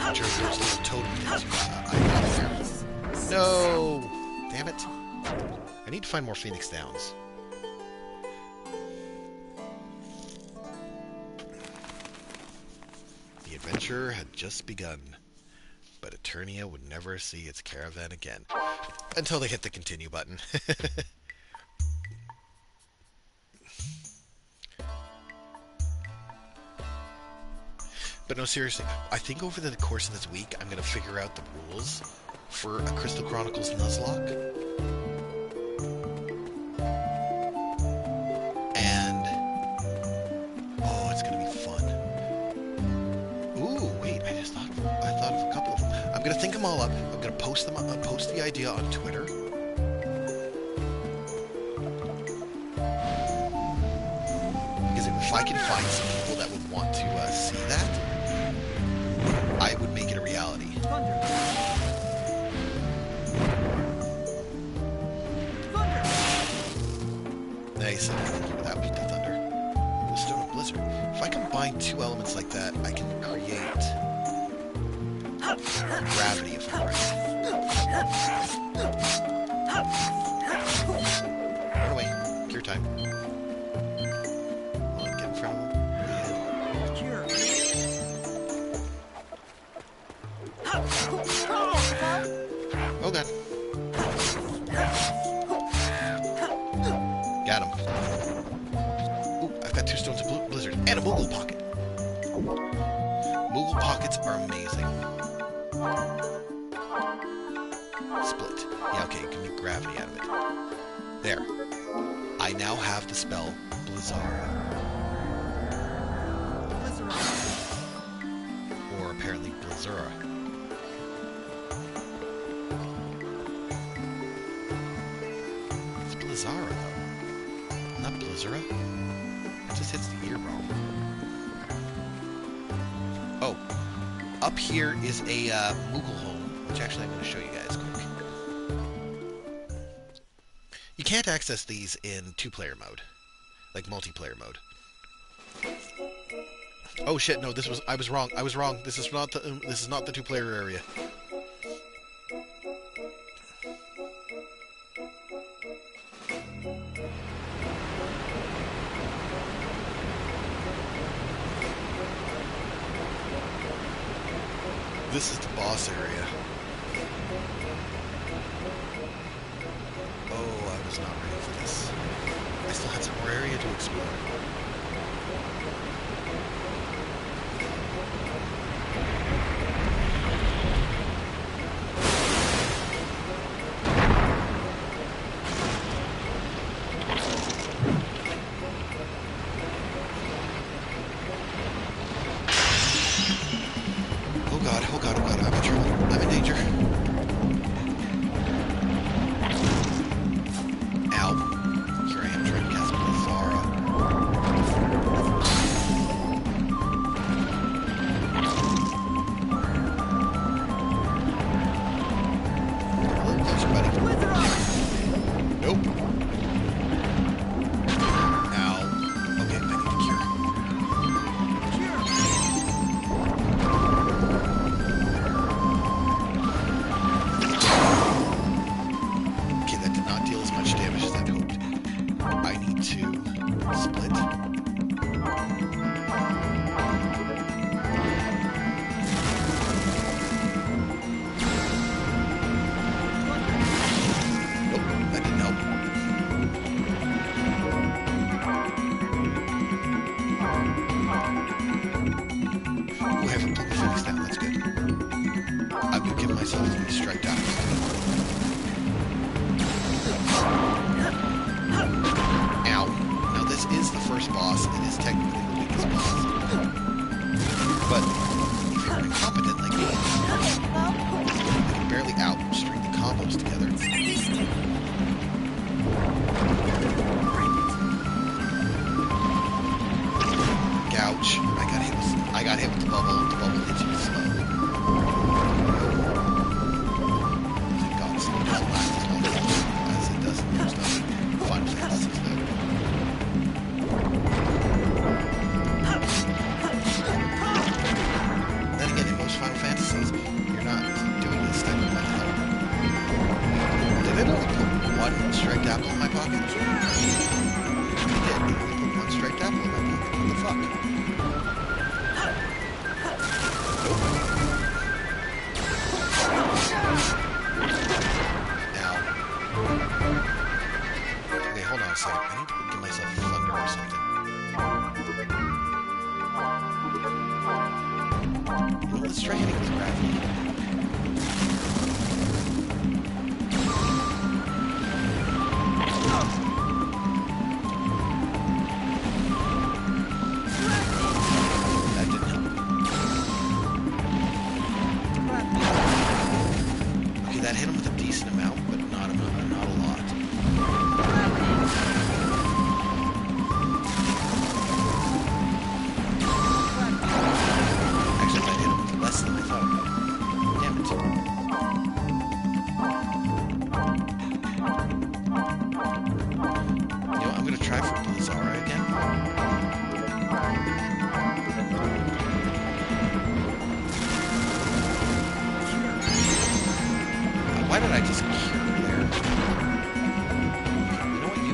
which are those little totem things I got there. No! Damn it. I need to find more Phoenix Downs. The adventure had just begun, but Eternia would never see its caravan again. Until they hit the continue button. But no, seriously, I think over the course of this week, I'm going to figure out the rules for a Crystal Chronicles Nuzlocke. And... oh, it's going to be fun. Ooh, wait, I thought of a couple of them. I'm going to think them all up. I'm going to post the idea on Twitter. Because if I can find some people that would want to see that, I would make it a reality. Thunder. Thunder. Nice. That was the thunder. The stone of blizzard. If I combine 2 elements like that, I can create gravity, if I'm right. Run away. Cure time. Come on, get in front of him. Cure. Oh god. Got him. Ooh, I've got 2 stones of blizzard and a Moogle pocket. Moogle pockets are amazing. Split. Yeah, okay, give me gravity out of it. There. I now have the spell Blizzara. Or apparently Blizzara. It's Blizzara, though. Not Blizzara. It just hits the ear wrong. Oh. Up here is a Moogle home, which actually I'm going to show you guys quick. You can't access these in 2-player mode, like multiplayer mode. Oh shit! No, I was wrong. I was wrong. This is not the two-player area. This is the boss area. Oh, I was not ready for this. I still had some more area to explore. Oh god, I'm in trouble. I'm in danger. Ow. Here I am trying to cast Blizzara. A little closer, buddy. Nope. Ow. Okay, I need to cure. Okay, that did not deal as much damage as I'd hoped. I need to split. Nope, that didn't help. Ooh, I have a blue phoenix now, that's good. I will give myself 3 strike down. Ow. Now this is the first boss. It is technically the weakest boss. But if you're incompetent like me, I can barely string the combos together. Gouch. I got hit with the bubble. The bubble hits you slow. Thank God this one doesn't last as long as it does in most other Final Fantasies though. Then again, in most Final Fantasies, you're not doing this type of method. Did it only put 1 striped apple in my pocket? It did. It only put 1 striped apple in my pocket. What the fuck? Now. Okay, hold on a second. I need to give myself thunder or something. You know, let's try hitting with gravity. That didn't help. Okay, that hit him with a decent amount, but not a lot. Actually, that hit him with less than I thought. Damn it. You know, I'm gonna try for Blizzara again. Why did I just cure there? You know what you...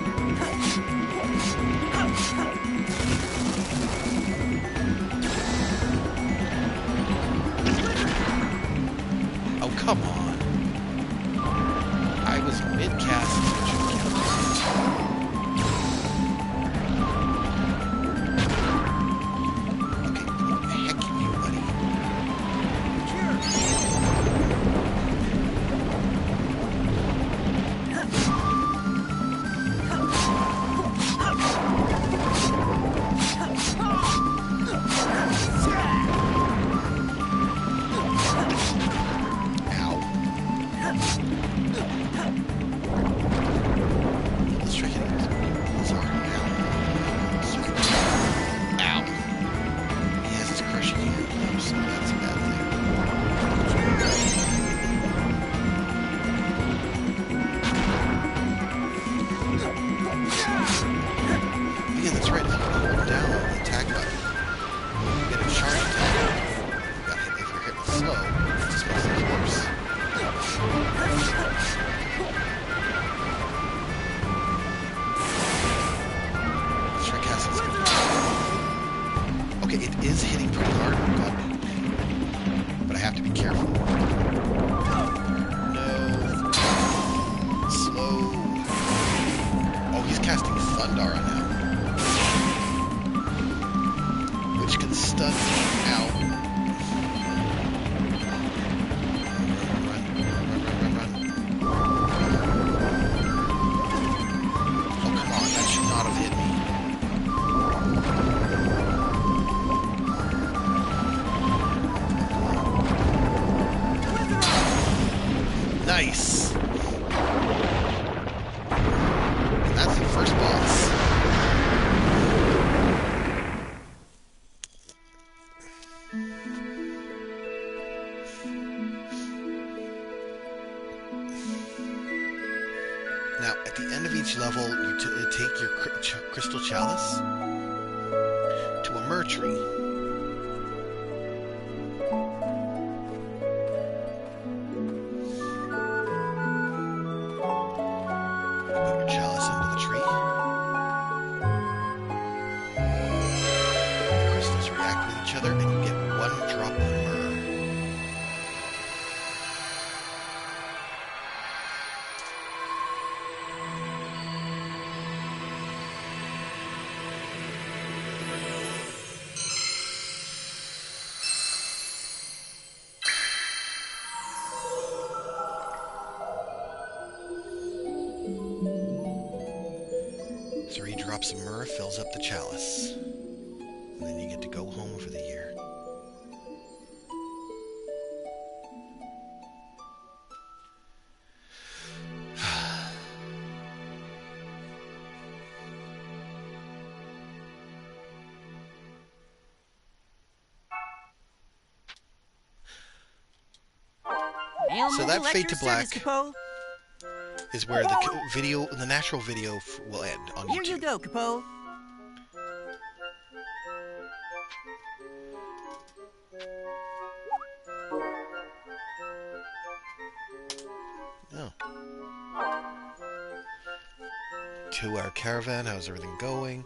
Oh, come on. I was mid-cast. It should count. Okay, what the heck you, buddy? Ow. is hitting pretty hard, but I have to be careful. No. Slow. Oh, he's casting Thundara now. Which can stun me out. Run. Oh, come on. That should not have hit me. Nice! And that's the first boss. Now, at the end of each level, you take your crystal chalice to a myrrh tree. Drops of myrrh fills up the chalice. And then you get to go home for the year. So that Fade to Black is where the natural video will end on YouTube. Here you go, Capo. Oh. To our caravan, how's everything going?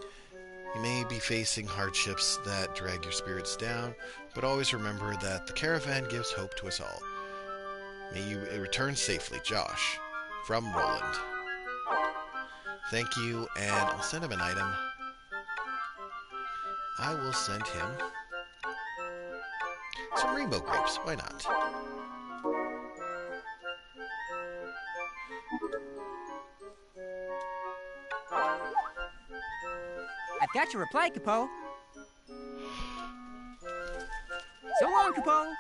You may be facing hardships that drag your spirits down, but always remember that the caravan gives hope to us all. May you return safely, Josh. From Roland. Thank you, and I'll send him an item. I will send him some rainbow grapes. Why not? I've got your reply, Capo. So long, Capo.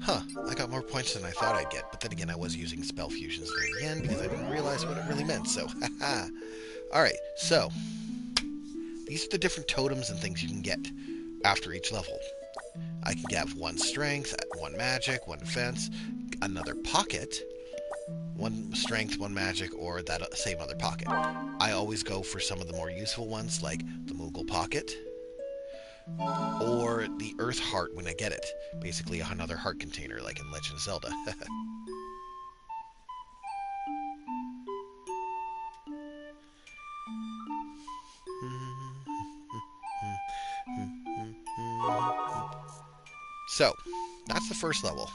Huh, I got more points than I thought I'd get, but then again I was using spell fusions near the end because I didn't realize what it really meant, so haha. Alright, so these are the different totems and things you can get after each level. I can have 1 strength, 1 magic, 1 defense, another pocket, 1 strength, 1 magic, or that same other pocket. I always go for some of the more useful ones like the Moogle pocket, or the Earth Heart when I get it. Basically another heart container like in Legend of Zelda. So, that's the first level.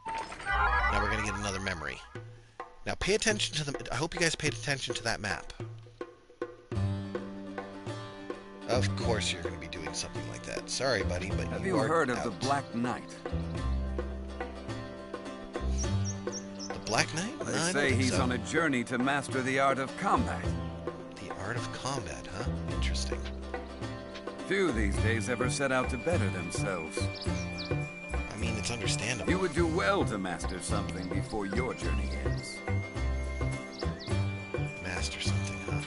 Now we're going to get another memory. Now pay attention to I hope you guys paid attention to that map. Of course you're going to be doing something like that. Sorry, buddy, but Have you you are heard of out. the Black Knight? The Black Knight? They No, I don't say think he's so. on a journey to master the art of combat. The art of combat, huh? Interesting. Few these days ever set out to better themselves. I mean, it's understandable. You would do well to master something before your journey ends. Master something, huh?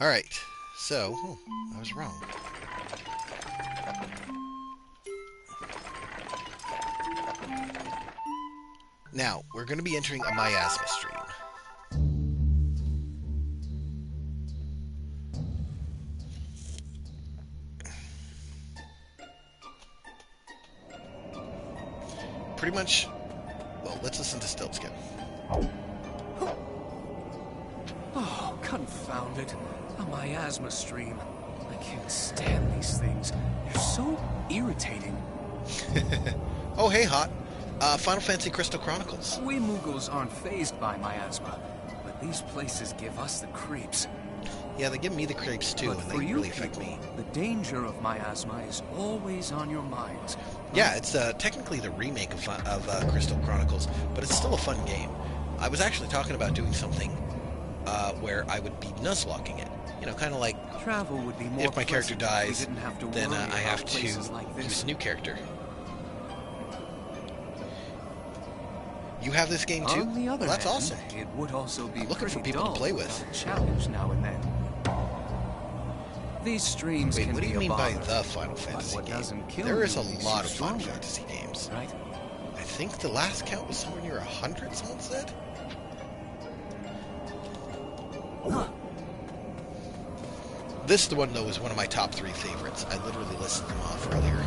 Alright, so... Oh, I was wrong. Now, we're going to be entering a miasma stream. Pretty much, well, let's listen to Stiltskin. Oh, confound it. A miasma stream. I can't stand these things. They're so irritating. Oh, hey, Hot. Final Fantasy Crystal Chronicles. We Mughals aren't fazed by miasma, but these places give us the creeps. Yeah, they give me the creeps too, But and for they you really affect people, me. the danger of miasma is always on your minds. Yeah, it's technically the remake of Crystal Chronicles, but it's still a fun game. I was actually talking about doing something where I would be nuzlocking it. You know, kind of like Travel would be more if my character pleasant if we dies, didn't have to then worry I about have to places like this. use a new character. You have this game too? On the other Well, that's hand, awesome. it would also be I'm looking for pretty people to dull play with. without a challenge now and then. These streams Wait, can what do be you a mean by bother, the Final but Fantasy what game? doesn't kill There you is a makes lot you of Final stronger, Fantasy games. right? I think the last count was somewhere near 100, someone said? This one, though, is one of my top 3 favorites. I literally listed them off earlier.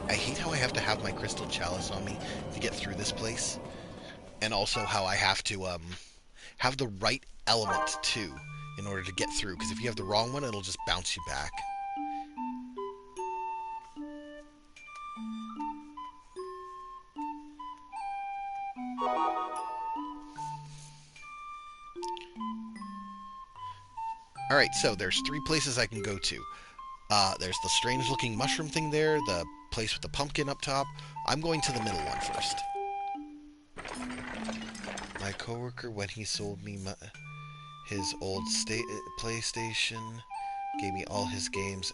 I hate how I have to have my crystal chalice on me to get through this place. And also how I have to have the right element, too, in order to get through. Because if you have the wrong one, it'll just bounce you back. Alright, so there's 3 places I can go to. There's the strange-looking mushroom thing there, the place with the pumpkin up top. I'm going to the middle one first. My coworker, when he sold me his old PlayStation, gave me all his games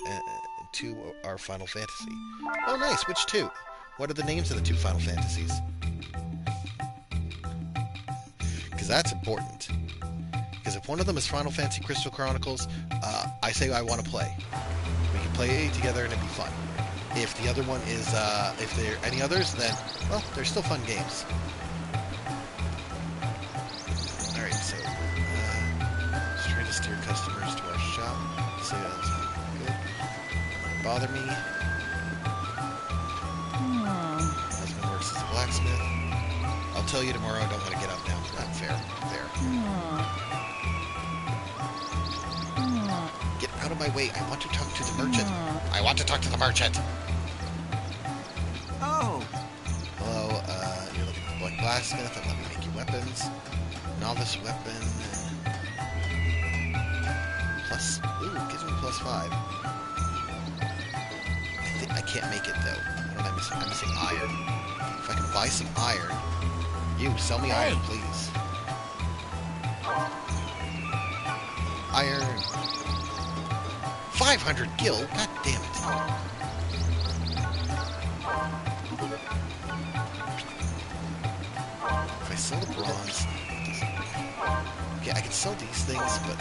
to our Final Fantasy. Oh, nice. Which 2? What are the names of the 2 Final Fantasies? Because that's important. Because if one of them is Final Fantasy Crystal Chronicles, I say I want to play. We can play together and it'd be fun. If the other one is, if there are any others, then, well, they're still fun games. Alright, so, just trying to steer customers to our shop. So that's good. Bother me. Husband works as a blacksmith. I'll tell you tomorrow I don't want to get up now. Not fair. There. Get out of my way. I want to talk to the merchant. I want to talk to the merchant. Oh, Hello, you're looking for black blacksmith, and let me make you weapons. Novice weapon. Plus, ooh, gives me +5. I think I can't make it though. What am I missing? I'm missing iron. If I can buy some iron, sell me iron, please. Iron. 500 gil. God damn it. If I sell the bronze, okay, I can sell these things, but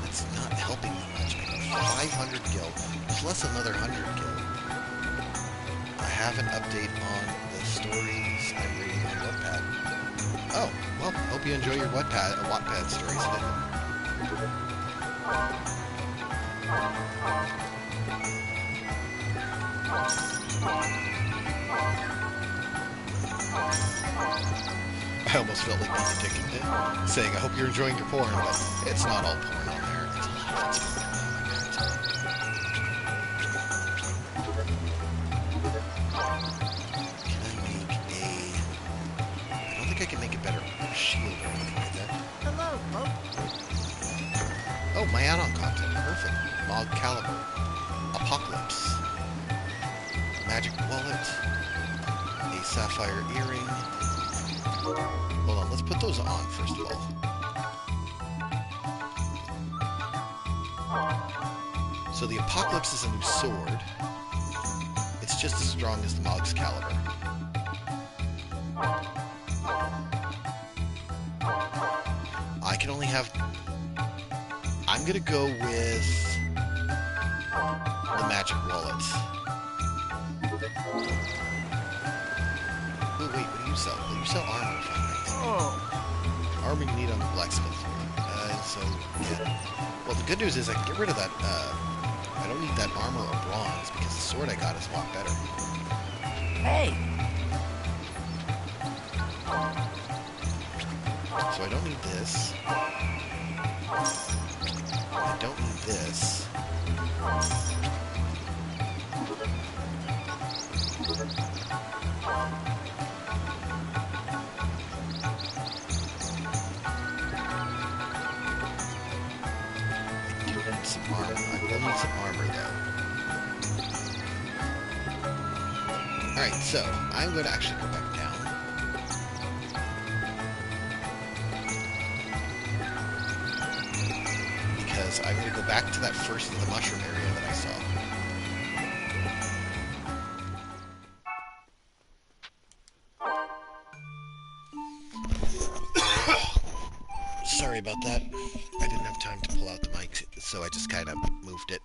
it's not helping me much. 500 gil plus another 100 gil. I have an update on the stories I'm reading on Wattpad. Oh, well, hope you enjoy your Wattpad stories. I almost felt like being addicted to saying, I hope you're enjoying your porn, but it's not all porn on there. It's a lot of it's porn. Can I make I don't think I can make a better shield or anything like that. Hello, folks. Oh, my add-on content. Perfect. Mog Caliber. Apocalypse. Magic Wallet. A Sapphire Earring. Hold on, let's put those on first of all. So the Apocalypse is a new sword. It's just as strong as the Mog's Caliber. can only have... I'm going to go with the magic wallet. Oh, wait, what do you sell? Well, you sell armor, if I'm right. Oh. Armor you need on the blacksmith floor. So, yeah. Well, the good news is I can get rid of that, I don't need that armor or bronze, because the sword I got is a lot better. Hey. So I don't need this. I don't need this. I do need some armor. I will need some armor, though. Alright, so I'm going to actually go back down. Because I'm going to go back to that first of the mushroom area that I saw. Sorry about that. I didn't have time to pull out the mic, so I just kind of moved it.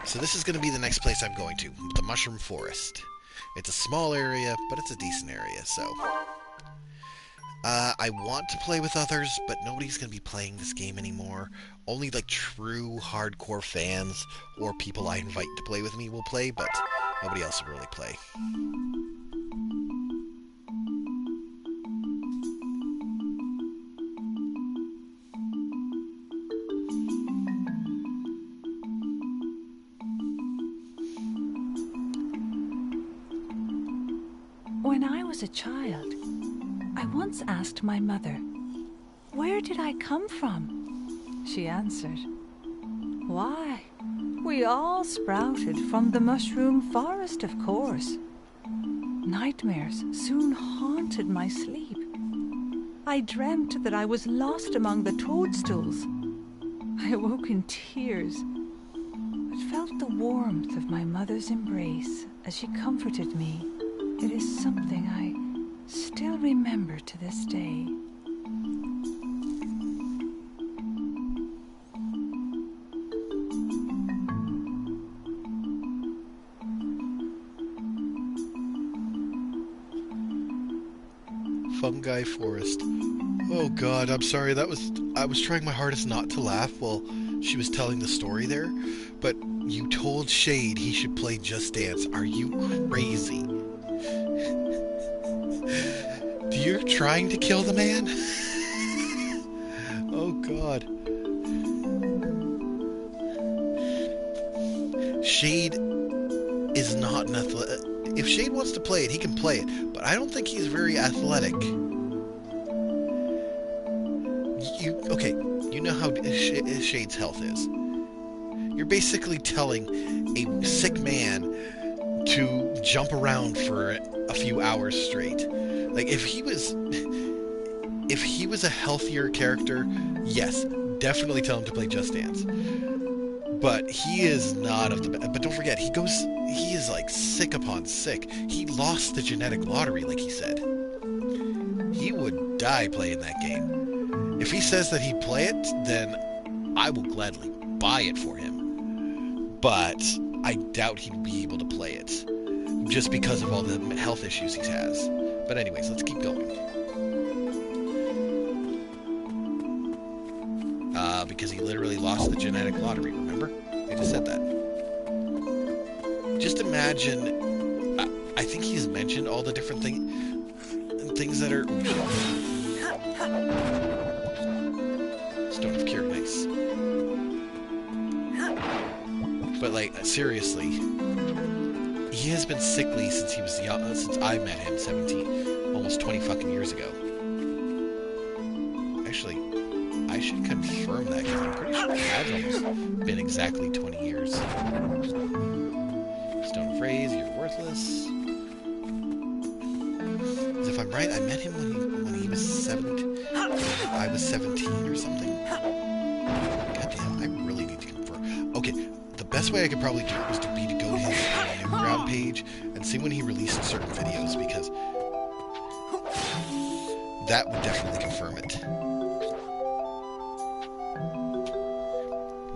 So this is going to be the next place I'm going to, the Mushroom Forest. It's a small area, but it's a decent area, so... I want to play with others, but nobody's going to be playing this game anymore. Only, like, true hardcore fans or people I invite to play with me will play, but nobody else will really play. When I was a child, I once asked my mother, "Where did I come from?" She answered, "Why, we all sprouted from the mushroom forest, of course." Nightmares soon haunted my sleep. I dreamt that I was lost among the toadstools. I awoke in tears, but felt the warmth of my mother's embrace as she comforted me. It is something I still remember to this day. Fungi Forest. Oh god, I'm sorry, I was trying my hardest not to laugh while she was telling the story there, but you told Shade he should play Just Dance. Are you crazy? You're trying to kill the man? Oh god. Shade is not an athletic. If Shade wants to play it, he can play it, but I don't think he's very athletic. Okay, you know how Shade's health is. You're basically telling a sick man to jump around for a few hours straight. Like, if he was a healthier character, yes, definitely tell him to play Just Dance. But he is not of the... But don't forget, he is like sick upon sick. He lost the genetic lottery, like he said. He would die playing that game. If he says that he'd play it, then I will gladly buy it for him. But I doubt he'd be able to play it, just because of all the health issues he has. But anyways, let's keep going. Because he literally lost the genetic lottery, remember? I just said that. Just imagine... I think he's mentioned all the different things that are... Stone of Cure, nice. But, like, seriously... He has been sickly since he was young, since I met him 17, almost 20 fucking years ago. Actually, I should confirm that because I'm pretty sure it has almost been exactly 20 years. Stone of Rays, you're worthless. Because if I'm right, I met him when he was 17. I was 17 or something. Goddamn, I really need to confirm. Okay, the best best way I could probably do it was to go to his Newground page and see when he released certain videos, because that would definitely confirm it.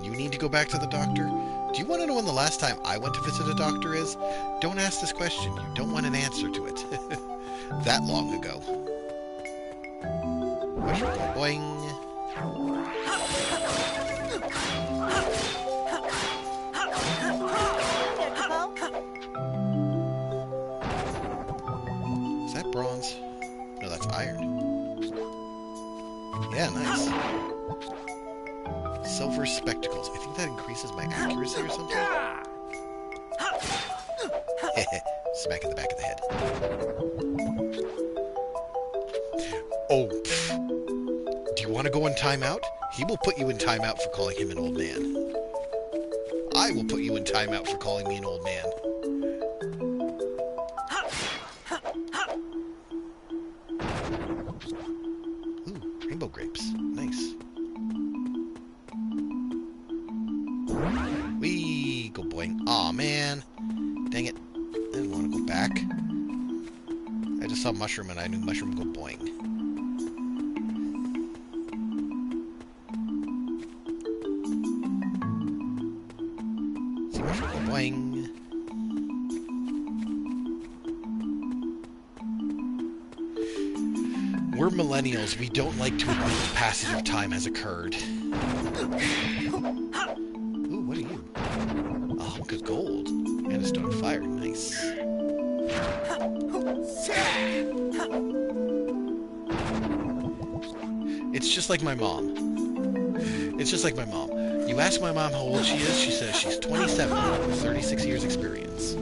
You need to go back to the doctor? Do you want to know when the last time I went to visit a doctor is? Don't ask this question. You don't want an answer to it. That long ago. Boing. Is that bronze? No, that's iron. Yeah, nice. Silver spectacles. I think that increases my accuracy or something. Smack in the back of the head. Oh, do you want to go in timeout? He will put you in timeout for calling him an old man. I will put you in timeout for calling me an old man. Ooh, rainbow grapes. Nice. Wee, go boing. Aw, man. Dang it. I didn't want to go back. I just saw mushroom and I knew mushroom would go boing. See mushroom go boing. We're millennials. We don't like to admit the passage of time has occurred. Ooh, what are you? A hunk of gold. And a stone fire. Nice. It's just like my mom. It's just like my mom. You ask my mom how old she is, she says she's 27 with 36 years experience.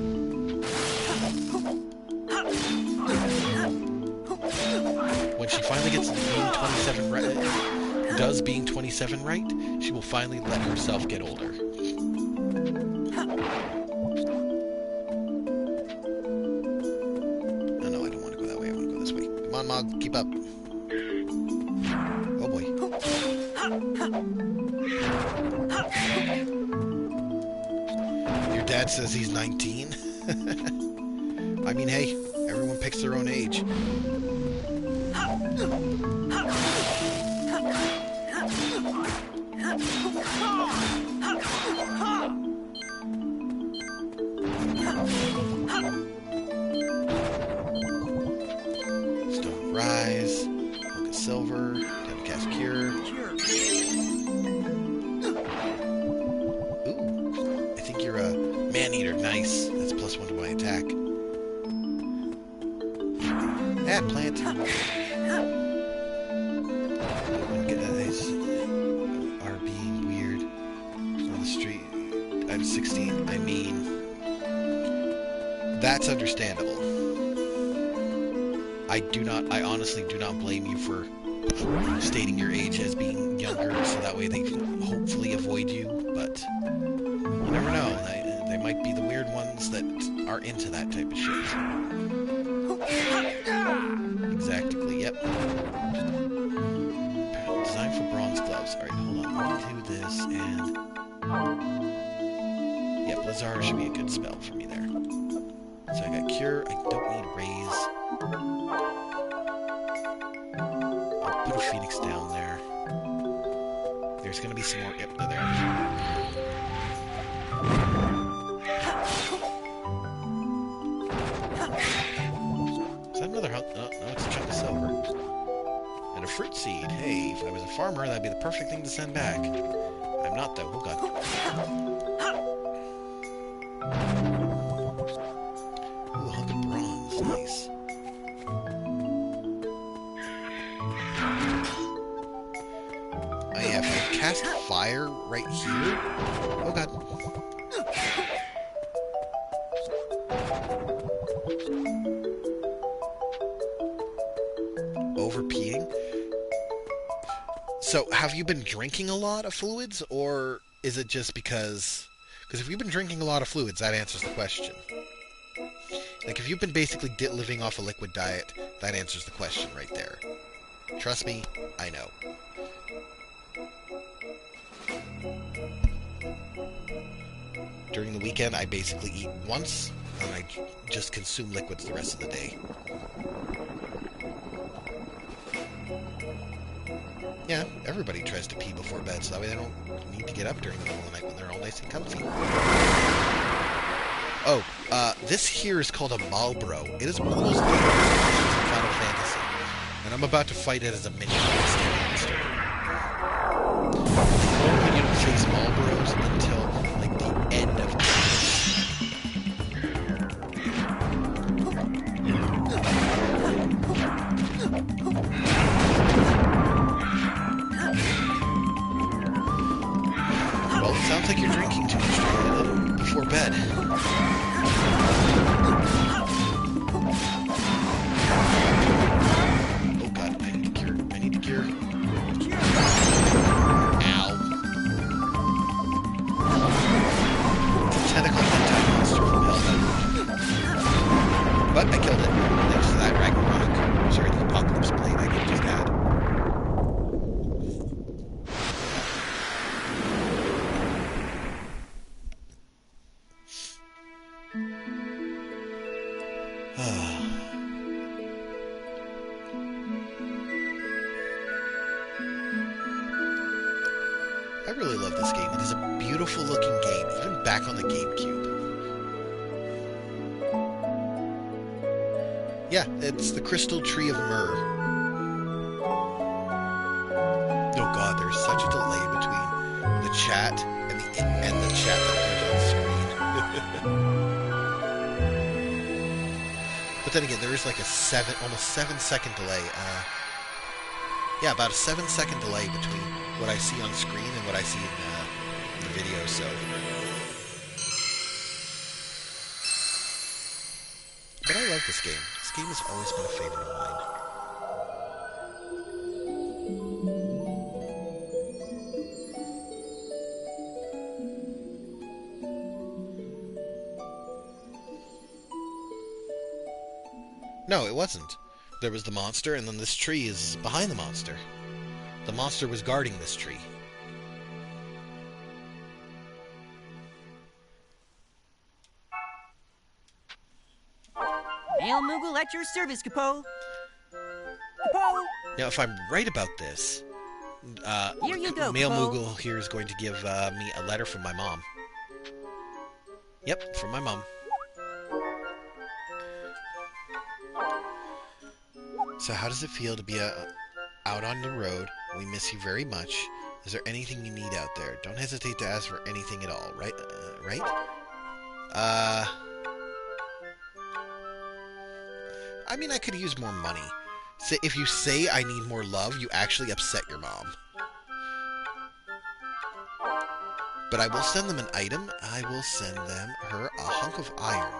When she finally gets being 27 right, does being 27 right, she will finally let herself get older. Oh no, I don't want to go that way. I want to go this way. Come on, Mog, keep up. Oh boy. Your dad says he's 19? I mean, hey, everyone picks their own age. Stone Rise, Book of Silver, Cast Cure. Ooh, I think you're a man-eater. Nice. That's +1 to my attack. Add plant. Guys are being weird on the street. I'm 16. I mean, that's understandable. I honestly do not blame you for stating your age as being younger, so that way they can hopefully avoid you, but you never know. They might be the weird ones that are into that type of shit. Exactly, yep. Design for bronze gloves. Alright, hold on. Let me do this, and... Yep, Lazar should be a good spell for me there. So I got Cure. I don't need Raise. I'll put a Phoenix down there. There's gonna be some more... Yep, they're there. Is that another hunk? Oh, no, it's a chunk of silver. And a fruit seed. Hey, if I was a farmer, that'd be the perfect thing to send back. I'm not, though. Oh, God. Ooh, a hunk of bronze. Nice. Oh, yeah, if I cast fire right here... Oh, God. Over-peeing? So, have you been drinking a lot of fluids, or is it just because... Because if you've been drinking a lot of fluids, that answers the question. Like, if you've been basically living off a liquid diet, that answers the question right there. Trust me, I know. During the weekend, I basically eat once, and I just consume liquids the rest of the day. Yeah, everybody tries to pee before bed, so that way they don't need to get up during the middle of the night when they're all nice and comfy. Oh, this here is called a Marlboro. It is one of the most dangerous creatures in Final Fantasy, and I'm about to fight it as a minion monster. Normally you don't face Marlboros until, like, the end of the Well, it sounds like you're drinking too much before bed. Oh god, I need to cure. I need to cure. Ow. It's a tentacle hentai monster from hell. But I killed it, thanks to that Ragnarok. Sorry, the Apocalypse Blade I just had. I really love this game. It is a beautiful looking game, even back on the GameCube. Yeah, it's the Crystal Tree of Myrrh. Oh god, there's such a delay between the chat and the chat that appears on screen. But then again, there is like a almost 7-second delay. Yeah, about a 7-second delay between what I see on screen and what I see in the video, so... But I love this game. This game has always been a favorite of mine. No, it wasn't. There was the monster, and then this tree is behind the monster. The monster was guarding this tree. Mail Moogle at your service, Capo. Capo! Now, if I'm right about this, Here you go, Mail Capo. Moogle here is going to give me a letter from my mom. Yep, from my mom. So how does it feel to be out on the road? We miss you very much. Is there anything you need out there? Don't hesitate to ask for anything at all, right? Right? I mean, I could use more money. If you say I need more love, you actually upset your mom. But I will send them an item. I will send her a hunk of iron.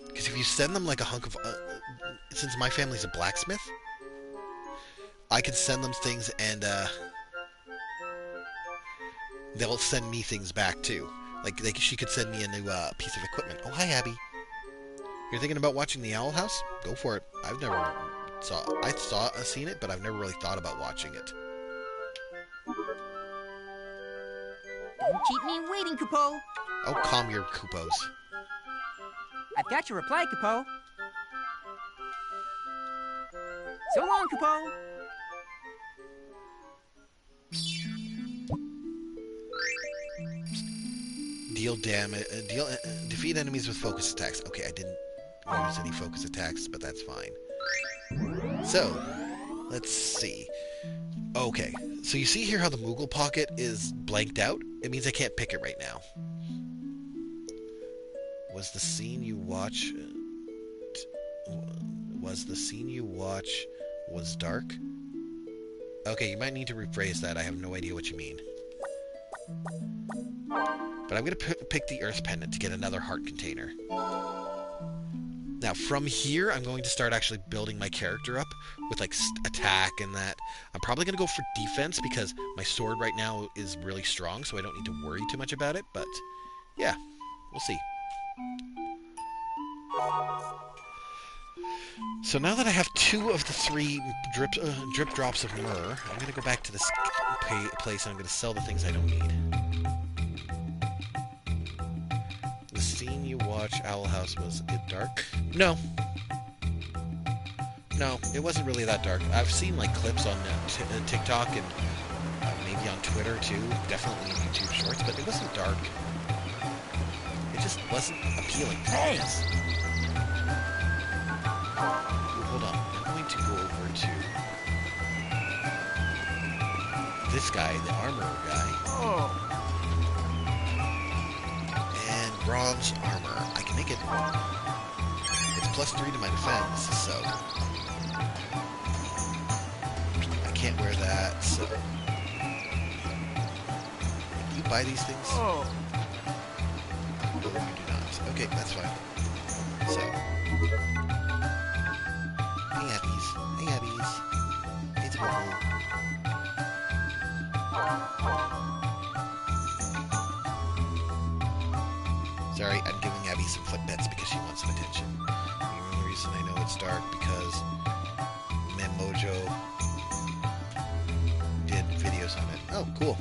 Because if you send them like a hunk of... since my family's a blacksmith, I can send them things and they'll send me things back too. Like she could send me a new piece of equipment. Oh, hi, Abby. You're thinking about watching The Owl House? Go for it. I've never seen it, but I've never really thought about watching it. Don't keep me waiting, Capo. Oh, calm your Koopos. I've got your reply, Capo. So long, Capo. Defeat enemies with focus attacks. Okay, I didn't use any focus attacks, but that's fine. So, let's see. Okay, so you see here how the Moogle pocket is blanked out? It means I can't pick it right now. Was the scene you watch was dark? Okay, you might need to rephrase that. I have no idea what you mean. But I'm going to pick the Earth Pendant to get another heart container. Now, from here, I'm going to start actually building my character up with, like, attack and that. I'm probably going to go for defense because my sword right now is really strong, so I don't need to worry too much about it. But, yeah, we'll see. So now that I have 2 of the 3 drip drops of myrrh, I'm going to go back to this place and I'm going to sell the things I don't need. watch Owl House, was it dark? No. No, it wasn't really that dark. I've seen like clips on TikTok and maybe on Twitter too, definitely in YouTube Shorts, but it wasn't dark. It just wasn't appealing. Hey! Hold on, I'm going to go over to this guy, the armorer guy. And bronze armor. I can make it. It's +3 to my defense, so I can't wear that. So you buy these things? No, you do not. Okay, that's fine. So, hey Abby's. Hey Abby's. It's Bubble. Sorry, I'm giving Abby some foot pets because she wants some attention. The only reason I know it's dark because Memojo did videos on it. Oh, cool.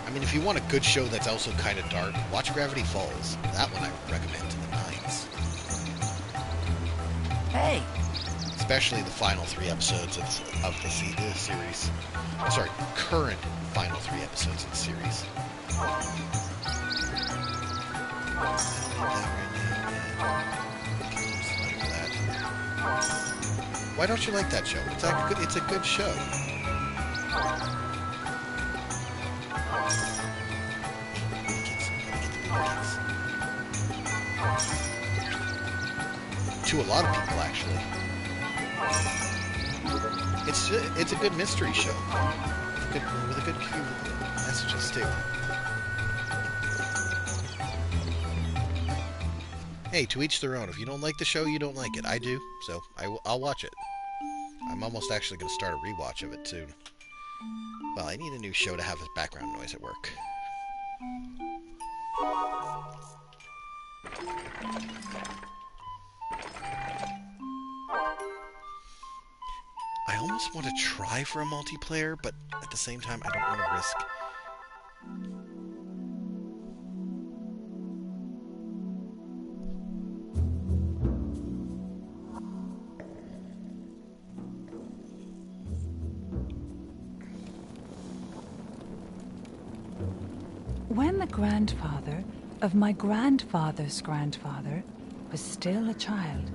I mean, if you want a good show that's also kind of dark, watch Gravity Falls. That one I recommend to the nines. Hey! Especially the final 3 episodes of the series. Sorry, current final 3 episodes of the series. Why don't you like that show? It's a good show. To a lot of people, actually. It's a good mystery show. With a good few messages too. Hey, to each their own. If you don't like the show, you don't like it. I do, so I'll watch it. I'm almost actually going to start a rewatch of it soon. Well, I need a new show to have as background noise at work. I almost want to try for a multiplayer, but at the same time, I don't want to risk... When the grandfather of my grandfather's grandfather was still a child,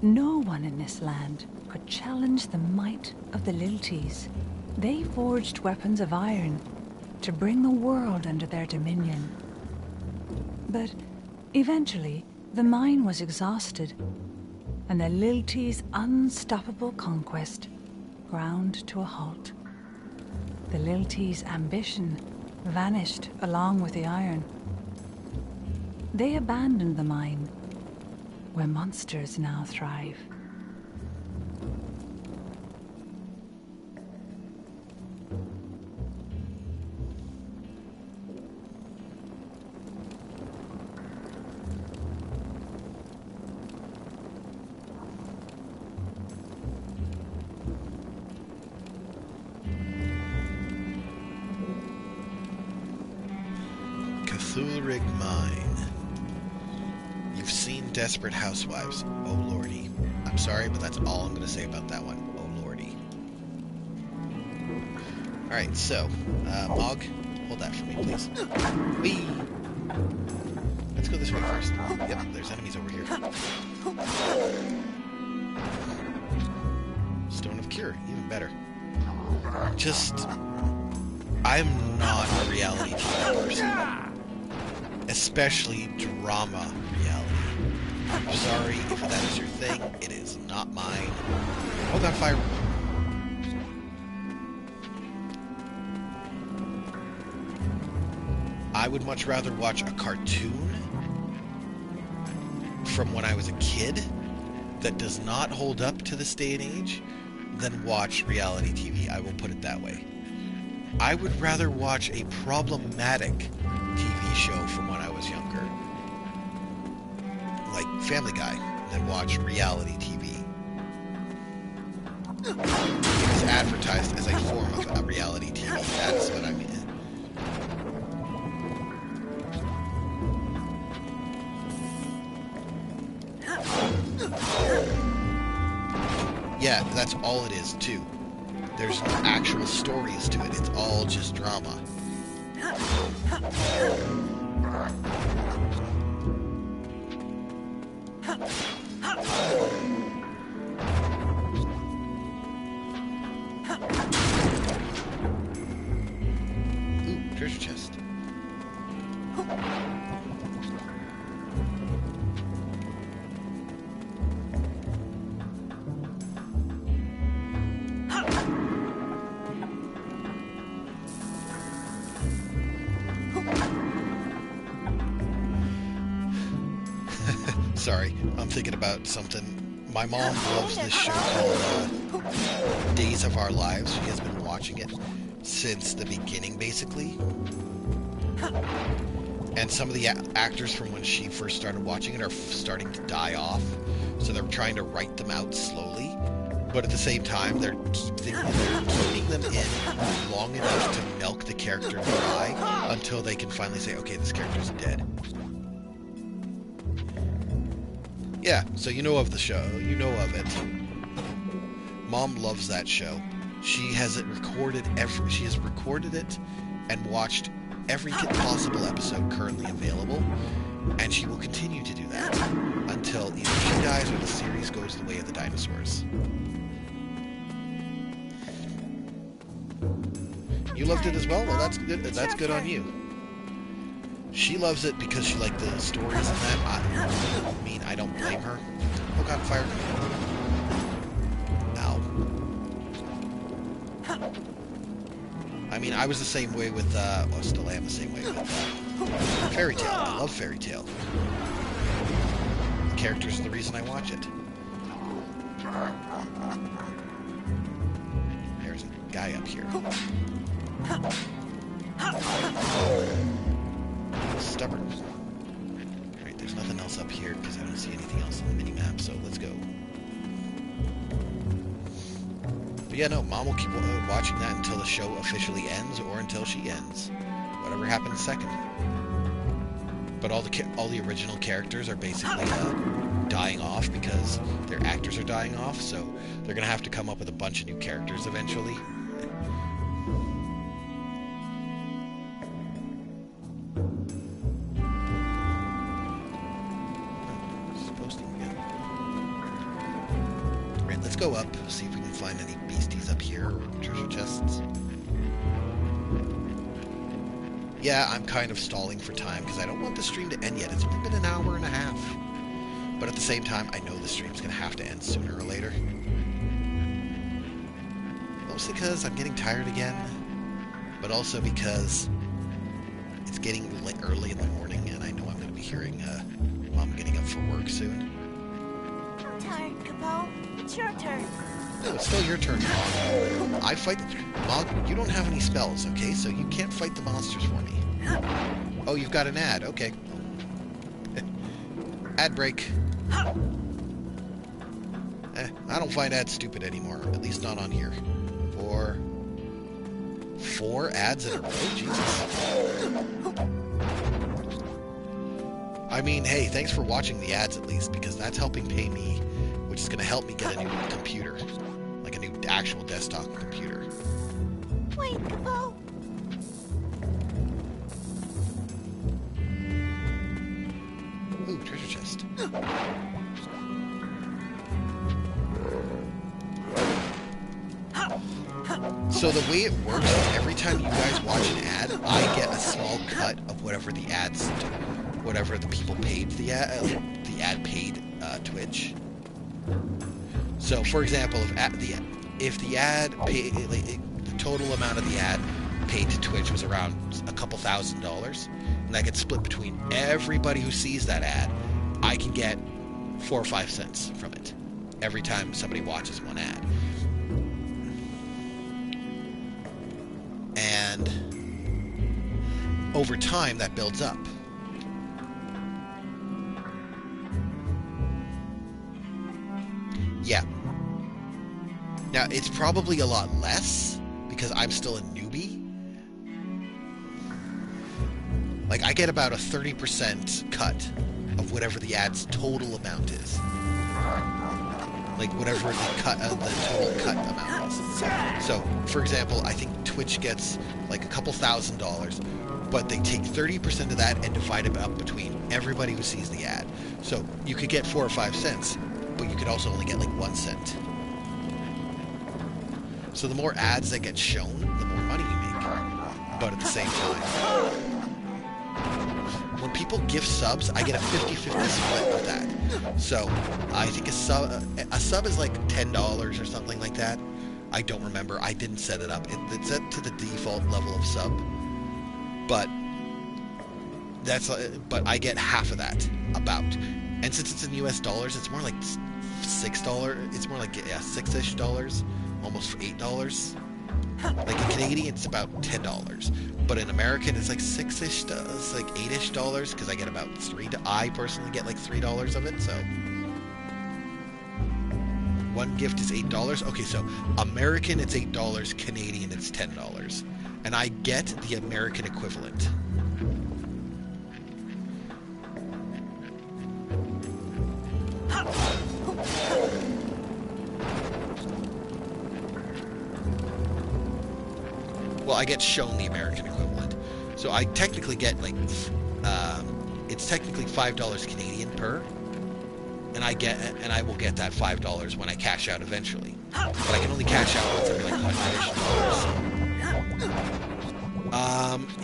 no one in this land could challenge the might of the Lilties. They forged weapons of iron to bring the world under their dominion. But eventually, the mine was exhausted, and the Lilties' unstoppable conquest ground to a halt. The Lilties' ambition vanished along with the iron. They abandoned the mine, where monsters now thrive. Thulrig Mine. You've seen Desperate Housewives. Oh lordy. I'm sorry, but that's all I'm going to say about that one. Oh lordy. Alright, so, Mog, hold that for me, please. Whee! Let's go this way first. Yep, there's enemies over here. Stone of Cure, even better. I'm not a reality TV person. Especially drama reality. I'm sorry if that is your thing. It is not mine. Oh, got fire. I would much rather watch a cartoon from when I was a kid that does not hold up to this day and age than watch reality TV. I will put it that way. I would rather watch a problematic TV show from when I was younger, like Family Guy, than watch reality TV. It is advertised as a form of a reality TV. That's what I mean. Yeah, that's all it is, too. There's no actual stories to it. It's all just drama. Ooh, treasure chest. Sorry, I'm thinking about something. My mom loves this show called Days of Our Lives. She has been watching it since the beginning, basically. And some of the actors from when she first started watching it are starting to die off. So they're trying to write them out slowly. But at the same time, they're keeping them in long enough to milk the character dry until they can finally say, okay, this character's dead. Yeah, so you know of the show. You know of it. Mom loves that show. She has it recorded She has recorded it and watched every possible episode currently available, and she will continue to do that until either she dies or the series goes the way of the dinosaurs. You loved it as well? Well, that's good. That's good on you. She loves it because she liked the stories and that. I mean, I don't blame her. Oh god, fire. Ow. I mean, I was the same way with, well, still am the same way with, Fairy Tail. I love Fairy Tail. The characters are the reason I watch it. There's a guy up here. Stubborn. Alright, there's nothing else up here because I don't see anything else on the mini-map, so let's go. But yeah, no, Mom will keep watching that until the show officially ends or until she ends. Whatever happens second. But all the original characters are basically dying off because their actors are dying off, so they're going to have to come up with a bunch of new characters eventually. Go up, see if we can find any beasties up here or treasure chests. Yeah, I'm kind of stalling for time because I don't want the stream to end yet. It's only been an hour and a half. But at the same time, I know the stream's going to have to end sooner or later. Mostly because I'm getting tired again, but also because it's getting early in the morning and I know I'm going to be hearing Mom getting up for work soon. I'm tired, Capo. It's your turn. No, it's still your turn, Mom. I fight... Mom, you don't have any spells, okay? So you can't fight the monsters for me. Oh, you've got an ad. Okay. Ad break. I don't find ads stupid anymore. At least not on here. Four ads in a row? Jesus. I mean, hey, thanks for watching the ads at least, because that's helping pay me, which is going to help me get a new computer. Like a new actual desktop computer. Wait, Capo. Ooh, treasure chest. So the way it works is every time you guys watch an ad, I get a small cut of whatever the ads, whatever the people paid the ad paid Twitch. So, for example, if the ad paid, the total amount of the ad paid to Twitch was around a couple $1,000s, and that gets split between everybody who sees that ad, I can get 4 or 5 cents from it every time somebody watches one ad. And over time, that builds up. Yeah. Now, it's probably a lot less because I'm still a newbie. Like, I get about a 30% cut of whatever the ad's total amount is. like whatever the total cut amount is. So, for example, I think Twitch gets like a couple $1,000s, but they take 30% of that and divide it up between everybody who sees the ad. So you could get 4 or 5 cents, but you could also only get like 1 cent. So the more ads that get shown, the more money you make. But at the same time, when people gift subs, I get a 50-50 split of that. So I think a sub is like $10 or something like that. I don't remember. I didn't set it up. It's set to the default level of sub. But but I get half of that, about. And since it's in US dollars, it's more like $6. It's more like, yeah, $6-ish dollars, almost $8. Like in Canadian, it's about $10. But in American, it's like $6-ish, it's like $8-ish dollars, because I get about I personally get like $3 of it, so. One gift is $8. Okay, so American, it's $8. Canadian, it's $10. And I get the American equivalent. Well, I get shown the American equivalent. So I technically get like, it's technically $5 Canadian per, and I will get that $5 when I cash out eventually. But I can only cash out once every like $100-ish.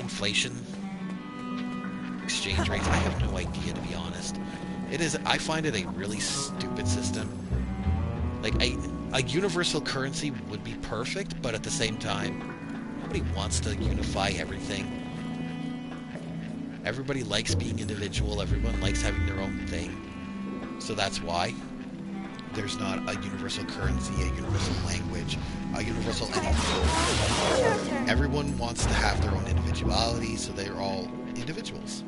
Inflation, exchange rates, I have no idea, to be honest. I find it a really stupid system. Like, a universal currency would be perfect, but at the same time, nobody wants to unify everything. Everybody likes being individual, everyone likes having their own thing. So that's why there's not a universal currency, a universal language, a universal anything. Everyone wants to have their own individuality, so they're all individuals.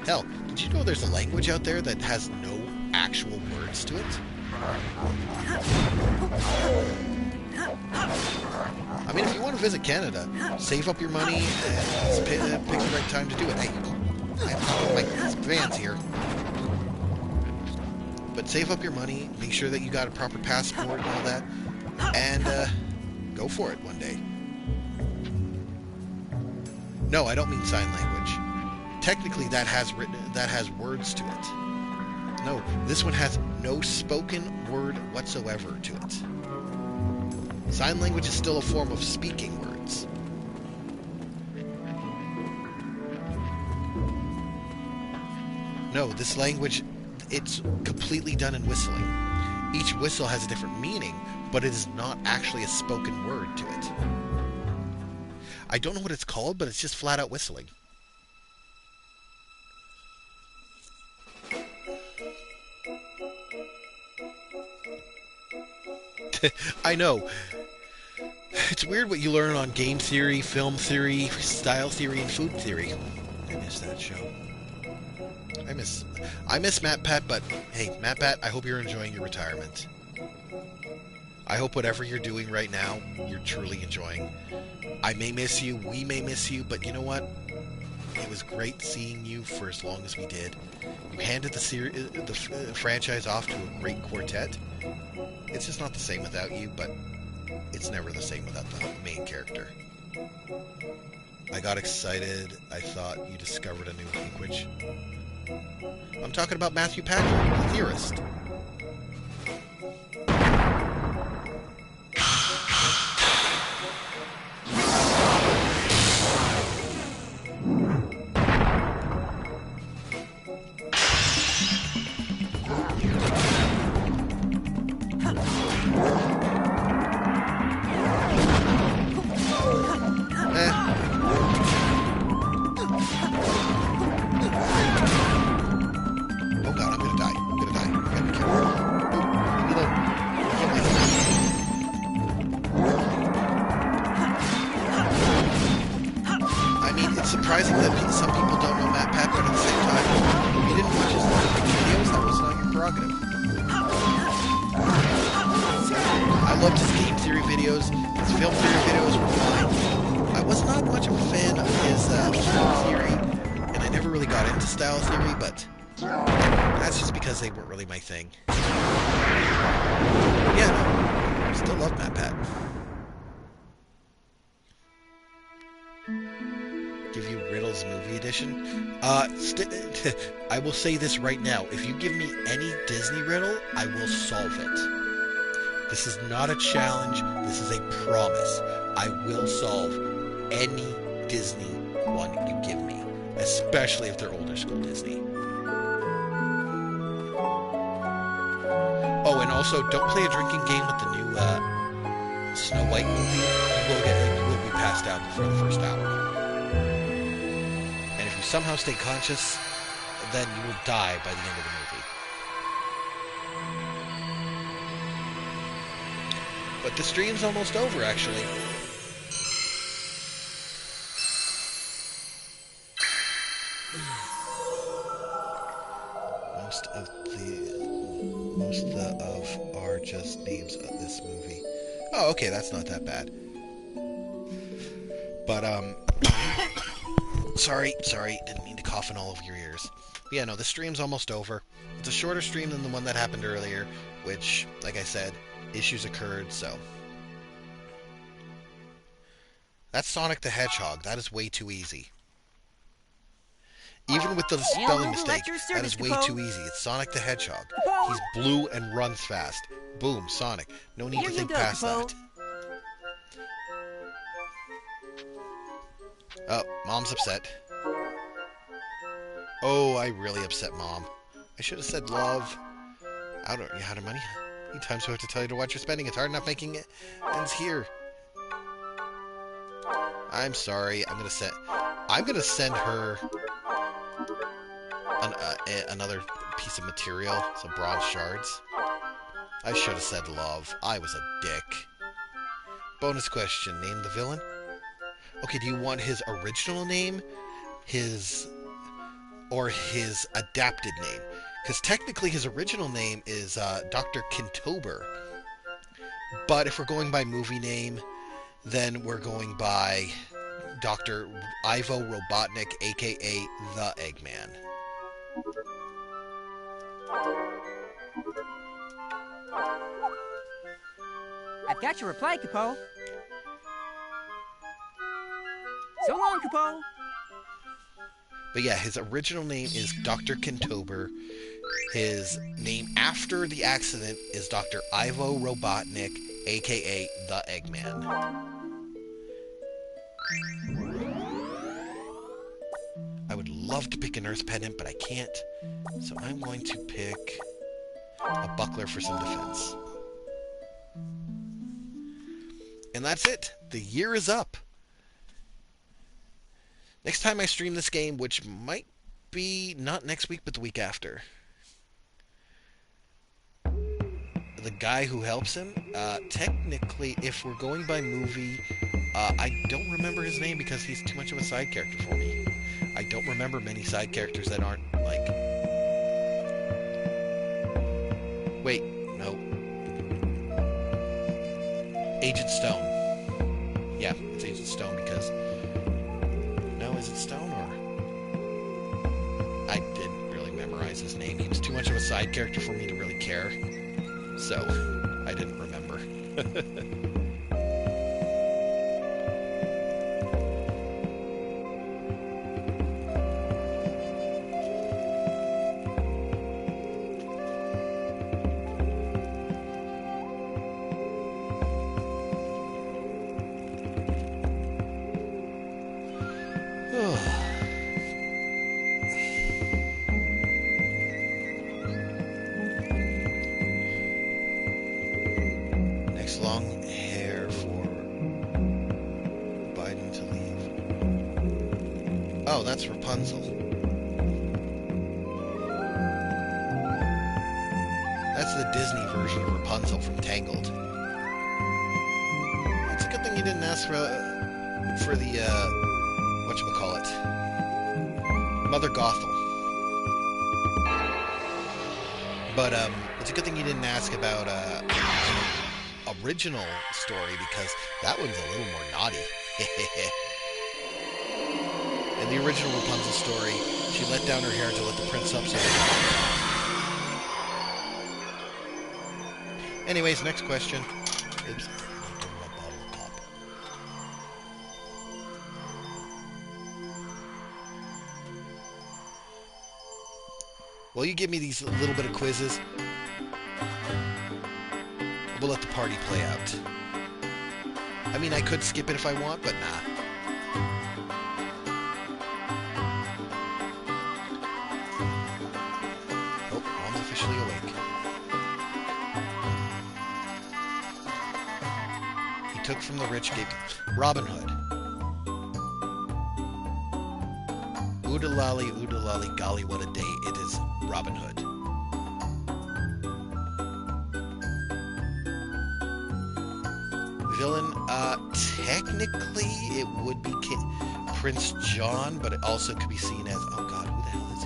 Hell, did you know there's a language out there that has no actual words to it? I mean, if you want to visit Canada, save up your money and pick the right time to do it. Hey, I'm talking like fans here. But save up your money, make sure that you got a proper passport and all that, and go for it one day. No, I don't mean sign language. Technically, that has words to it. No, this one has no spoken word whatsoever to it. Sign language is still a form of speaking words. No, this language, it's completely done in whistling. Each whistle has a different meaning, but it is not actually a spoken word to it. I don't know what it's called, but it's just flat out whistling. I know. It's weird what you learn on game theory, film theory, style theory, and food theory. I miss that show. I miss Matt Pat, but hey, Matt Pat, I hope you're enjoying your retirement. I hope whatever you're doing right now, you're truly enjoying. I may miss you, we may miss you, but you know what? It was great seeing you for as long as we did. You handed the franchise off to a great quartet. It's just not the same without you, but it's never the same without the main character. I got excited. I thought you discovered a new language. I'm talking about Matthew Packard, the theorist. Surprising that some people don't know Matt Pat, but at the same time, if you didn't watch his videos, that was not your prerogative. I loved his game theory videos. His film theory videos were fine. I was not much of a fan of his film theory, and I never really got into style theory, but that's just because they weren't really my thing. Yeah, no, still love Matt Pat. Give you Riddles Movie Edition. I will say this right now. If you give me any Disney riddle, I will solve it. This is not a challenge. This is a promise. I will solve any Disney one you give me, especially if they're older school Disney. Oh, and also, don't play a drinking game with the new Snow White movie. You will be passed out before the first hour. And if you somehow stay conscious, then you will die by the end of the movie. But the stream's almost over, actually. Most of are just names of this movie. Oh, okay, that's not that bad. But, sorry, didn't mean to cough in all of your ears. But yeah, no, the stream's almost over. It's a shorter stream than the one that happened earlier, which, like I said, issues occurred, so. That's Sonic the Hedgehog. That is way too easy. Even with the spelling mistake, that is way too easy. It's Sonic the Hedgehog. He's blue and runs fast. Boom, Sonic. No need to think past that. Oh, Mom's upset. Oh, I really upset Mom. I should have said love. Out of money. How many times do I have to tell you to watch your spending? It's hard enough making it ends here. I'm sorry. I'm gonna send her another piece of material, some bronze shards. I should have said love. I was a dick. Bonus question. Name the villain? Okay, do you want his original name? Or his adapted name? Because technically his original name is Dr. Kintober. But if we're going by movie name, then we're going by Dr. Ivo Robotnik, a.k.a. the Eggman. I've got your reply, Capo. So long, Capo. But yeah, his original name is Dr. Kintober. His name after the accident is Dr. Ivo Robotnik, a.k.a. the Eggman. I would love to pick an Earth pendant, but I can't. So I'm going to pick a buckler for some defense. And that's it. The year is up. Next time I stream this game, which might be not next week, but the week after. The guy who helps him, technically, if we're going by movie, I don't remember his name because he's too much of a side character for me. I don't remember many side characters that aren't, like... Wait, no. Agent Stone. Yeah, it's Agent Stone because... No, is it Stone or... I didn't really memorize his name. He was too much of a side character for me to really care. So, I didn't remember. Long hair for Biden to leave. Oh, that's Rapunzel. That's the Disney version of Rapunzel from Tangled. It's a good thing you didn't ask for the, whatchamacallit, Mother Gothel. But, it's a good thing you didn't ask about, original story because that one's a little more naughty. In the original Rapunzel story, she let down her hair to let the prince up so Anyways, next question. Oops. Don't my bottle of pop. Well, you give me these little bit of quizzes. We'll let the party play out. I mean, I could skip it if I want, but nah. Oh, Mom's officially awake. He took from the rich, gave Robin Hood. Oodalali, golly, what a day. It is Robin Hood. Villain, technically it would be Prince John, but it also could be seen as, oh god, who the hell is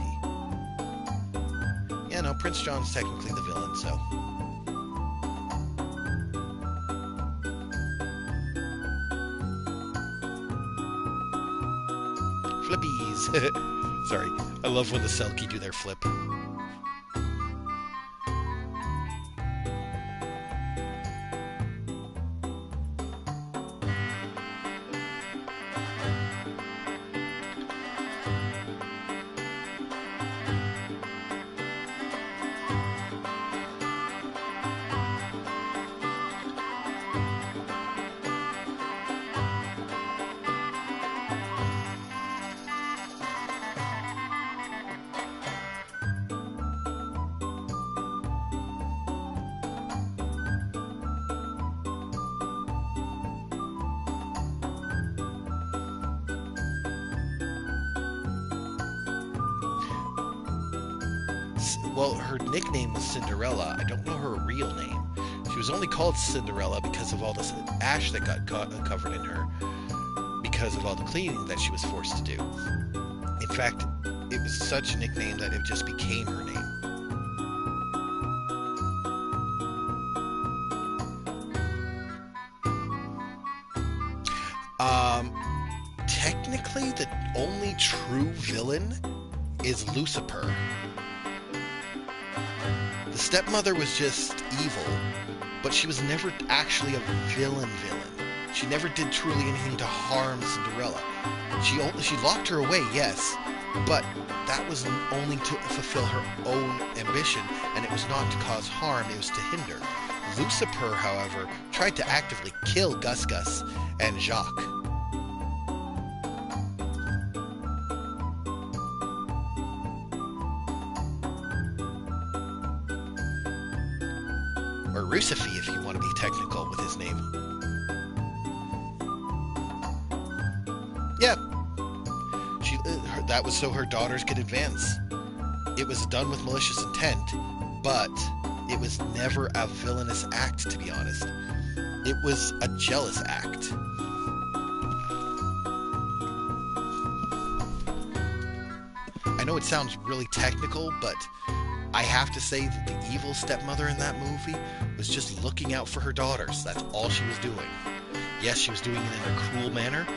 he? Yeah, no, Prince John's technically the villain, so. Flippies. Sorry, I love when the Selkie do their flip. Well, her nickname was Cinderella. I don't know her real name. She was only called Cinderella because of all this ash that got covered in her, because of all the cleaning that she was forced to do. In fact, it was such a nickname that it just became her name. Technically, the only true villain is Lucifer. The stepmother was just evil, but she was never actually a villain. She never did truly anything to harm Cinderella. She locked her away, yes, but that was only to fulfill her own ambition, and it was not to cause harm, it was to hinder. Lucifer, however, tried to actively kill Gus and Jacques. Or Rucifer, if you want to be technical with his name. Yeah. That was so her daughters could advance. It was done with malicious intent, but it was never a villainous act, to be honest. It was a jealous act. I know it sounds really technical, but I have to say that the evil stepmother in that movie was just looking out for her daughters. That's all she was doing. Yes, she was doing it in a cruel manner,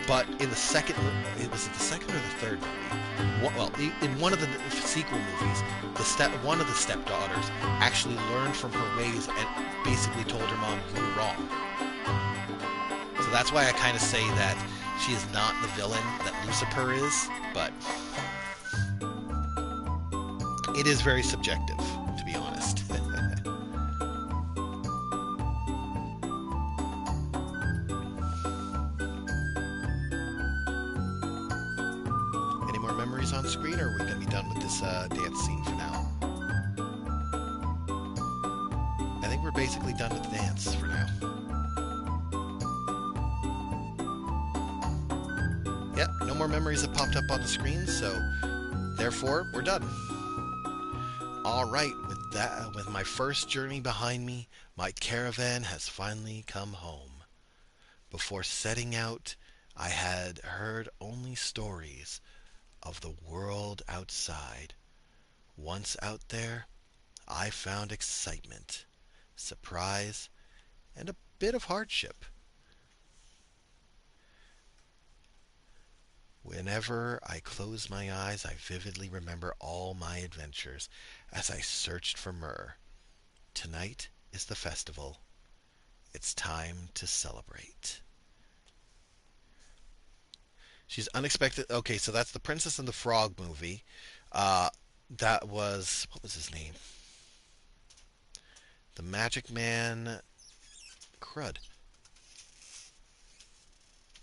but in the second, was it the second or the third movie? Well, in one of the sequel movies, one of the stepdaughters actually learned from her ways and basically told her mom, "You were wrong." So that's why I kind of say that she is not the villain that Lucifer is, but it is very subjective, to be honest. Any more memories on screen, or are we going to be done with this dance scene for now? I think we're basically done with the dance for now. Yep, no more memories have popped up on the screen, so therefore, we're done. Alright, with my first journey behind me, my caravan has finally come home. Before setting out, I had heard only stories of the world outside. Once out there, I found excitement, surprise, and a bit of hardship. Whenever I close my eyes, I vividly remember all my adventures as I searched for myrrh. Tonight, is the festival. It's time to celebrate. She's unexpected. Okay, so that's the Princess and the Frog movie. Uh, that was, what was his name? The Magic Man. Crud.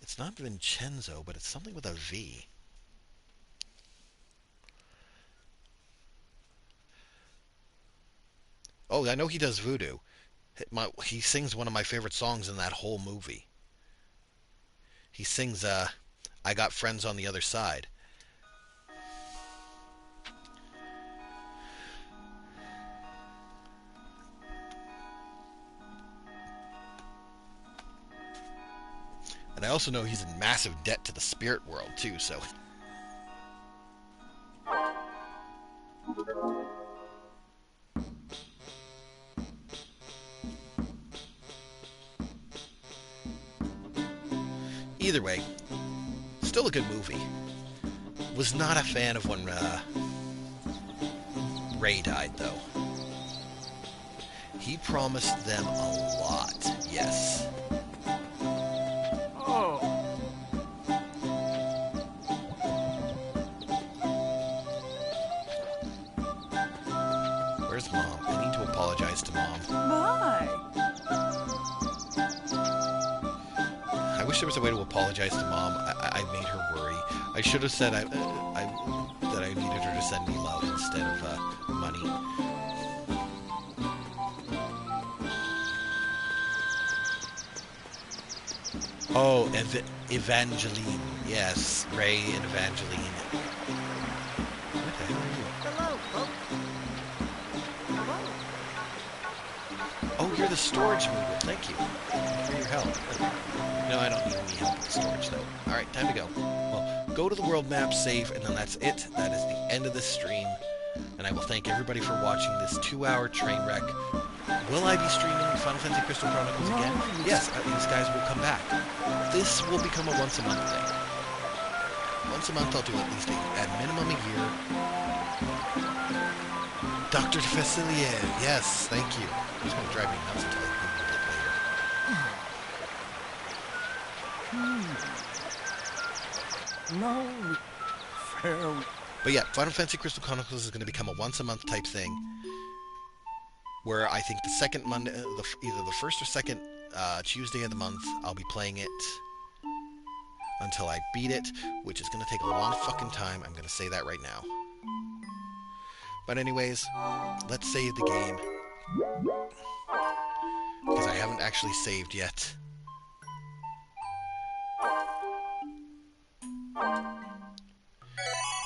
It's not Vincenzo, but it's something with a V. Oh, I know he does voodoo. He sings one of my favorite songs in that whole movie. He sings, I Got Friends on the Other Side. And I also know he's in massive debt to the spirit world, too, so... Either way, still a good movie. Was not a fan of when Ray died, though. He promised them a lot, yes. Oh. Where's Mom? I need to apologize to Mom. My! I wish there was a way to apologize to Mom. I made her worry. I should have said that I needed her to send me love instead of money. Oh, Evangeline. Yes, Ray and Evangeline. What the hell are you? Hello, folks. Hello. Oh, you're the storage mover. Thank you for your help. No, I don't need any help with the storage, though. Alright, time to go. Well, go to the world map, save, and then that's it. That is the end of this stream. And I will thank everybody for watching this 2-hour train wreck. Will I be streaming Final Fantasy Crystal Chronicles again? Yes, these guys will come back. This will become a once-a-month thing. Once a month I'll do at least at minimum a year. Dr. Facilier, yes, thank you. He's going to drive me nuts until I Google it later. No. Fair. But yeah, Final Fantasy Crystal Chronicles is going to become a once-a-month type thing. Where I think the second Monday, either the first or second Tuesday of the month, I'll be playing it until I beat it, which is going to take a long fucking time. I'm going to say that right now. But anyways, let's save the game. Because I haven't actually saved yet.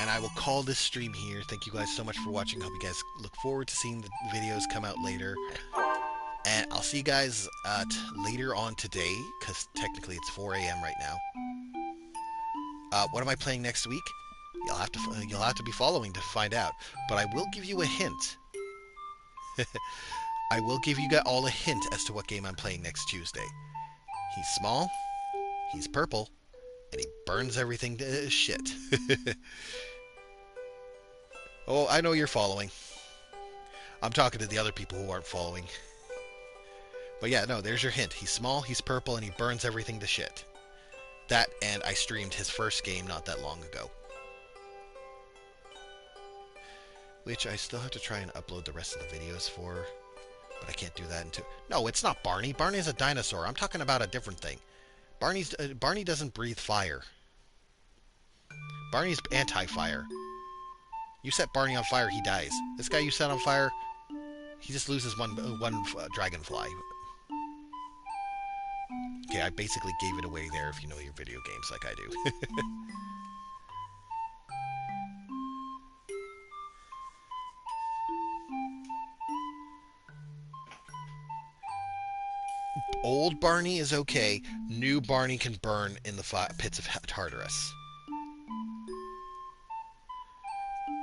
And I will call this stream here. Thank you guys so much for watching. I hope you guys look forward to seeing the videos come out later. And I'll see you guys later on today, because technically it's 4 a.m. right now. What am I playing next week? You'll have to be following to find out. But I will give you a hint. I will give you all a hint as to what game I'm playing next Tuesday. He's small, he's purple, and he burns everything to shit. Oh, I know you're following. I'm talking to the other people who aren't following. But yeah, no, there's your hint. He's small, he's purple, and he burns everything to shit. That, and I streamed his first game not that long ago. Which I still have to try and upload the rest of the videos for. But I can't do that until... No, it's not Barney. Barney's a dinosaur. I'm talking about a different thing. Barney doesn't breathe fire. Barney's anti-fire. You set Barney on fire, he dies. This guy you set on fire, he just loses one dragonfly. Okay, I basically gave it away there if you know your video games like I do. Old Barney is okay. New Barney can burn in the pits of Tartarus.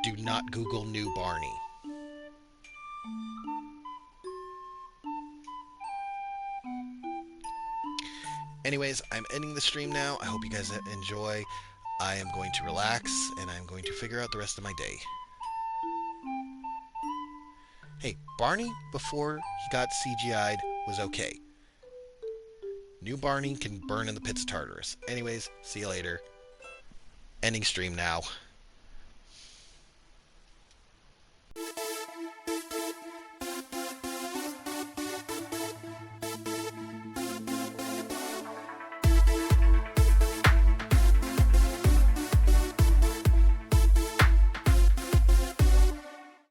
Do not Google new Barney. Anyways, I'm ending the stream now. I hope you guys enjoy. I am going to relax, and I'm going to figure out the rest of my day. Hey, Barney, before he got CGI'd, was okay. New Barney can burn in the pits of Tartarus. Anyways, see you later. Ending stream now.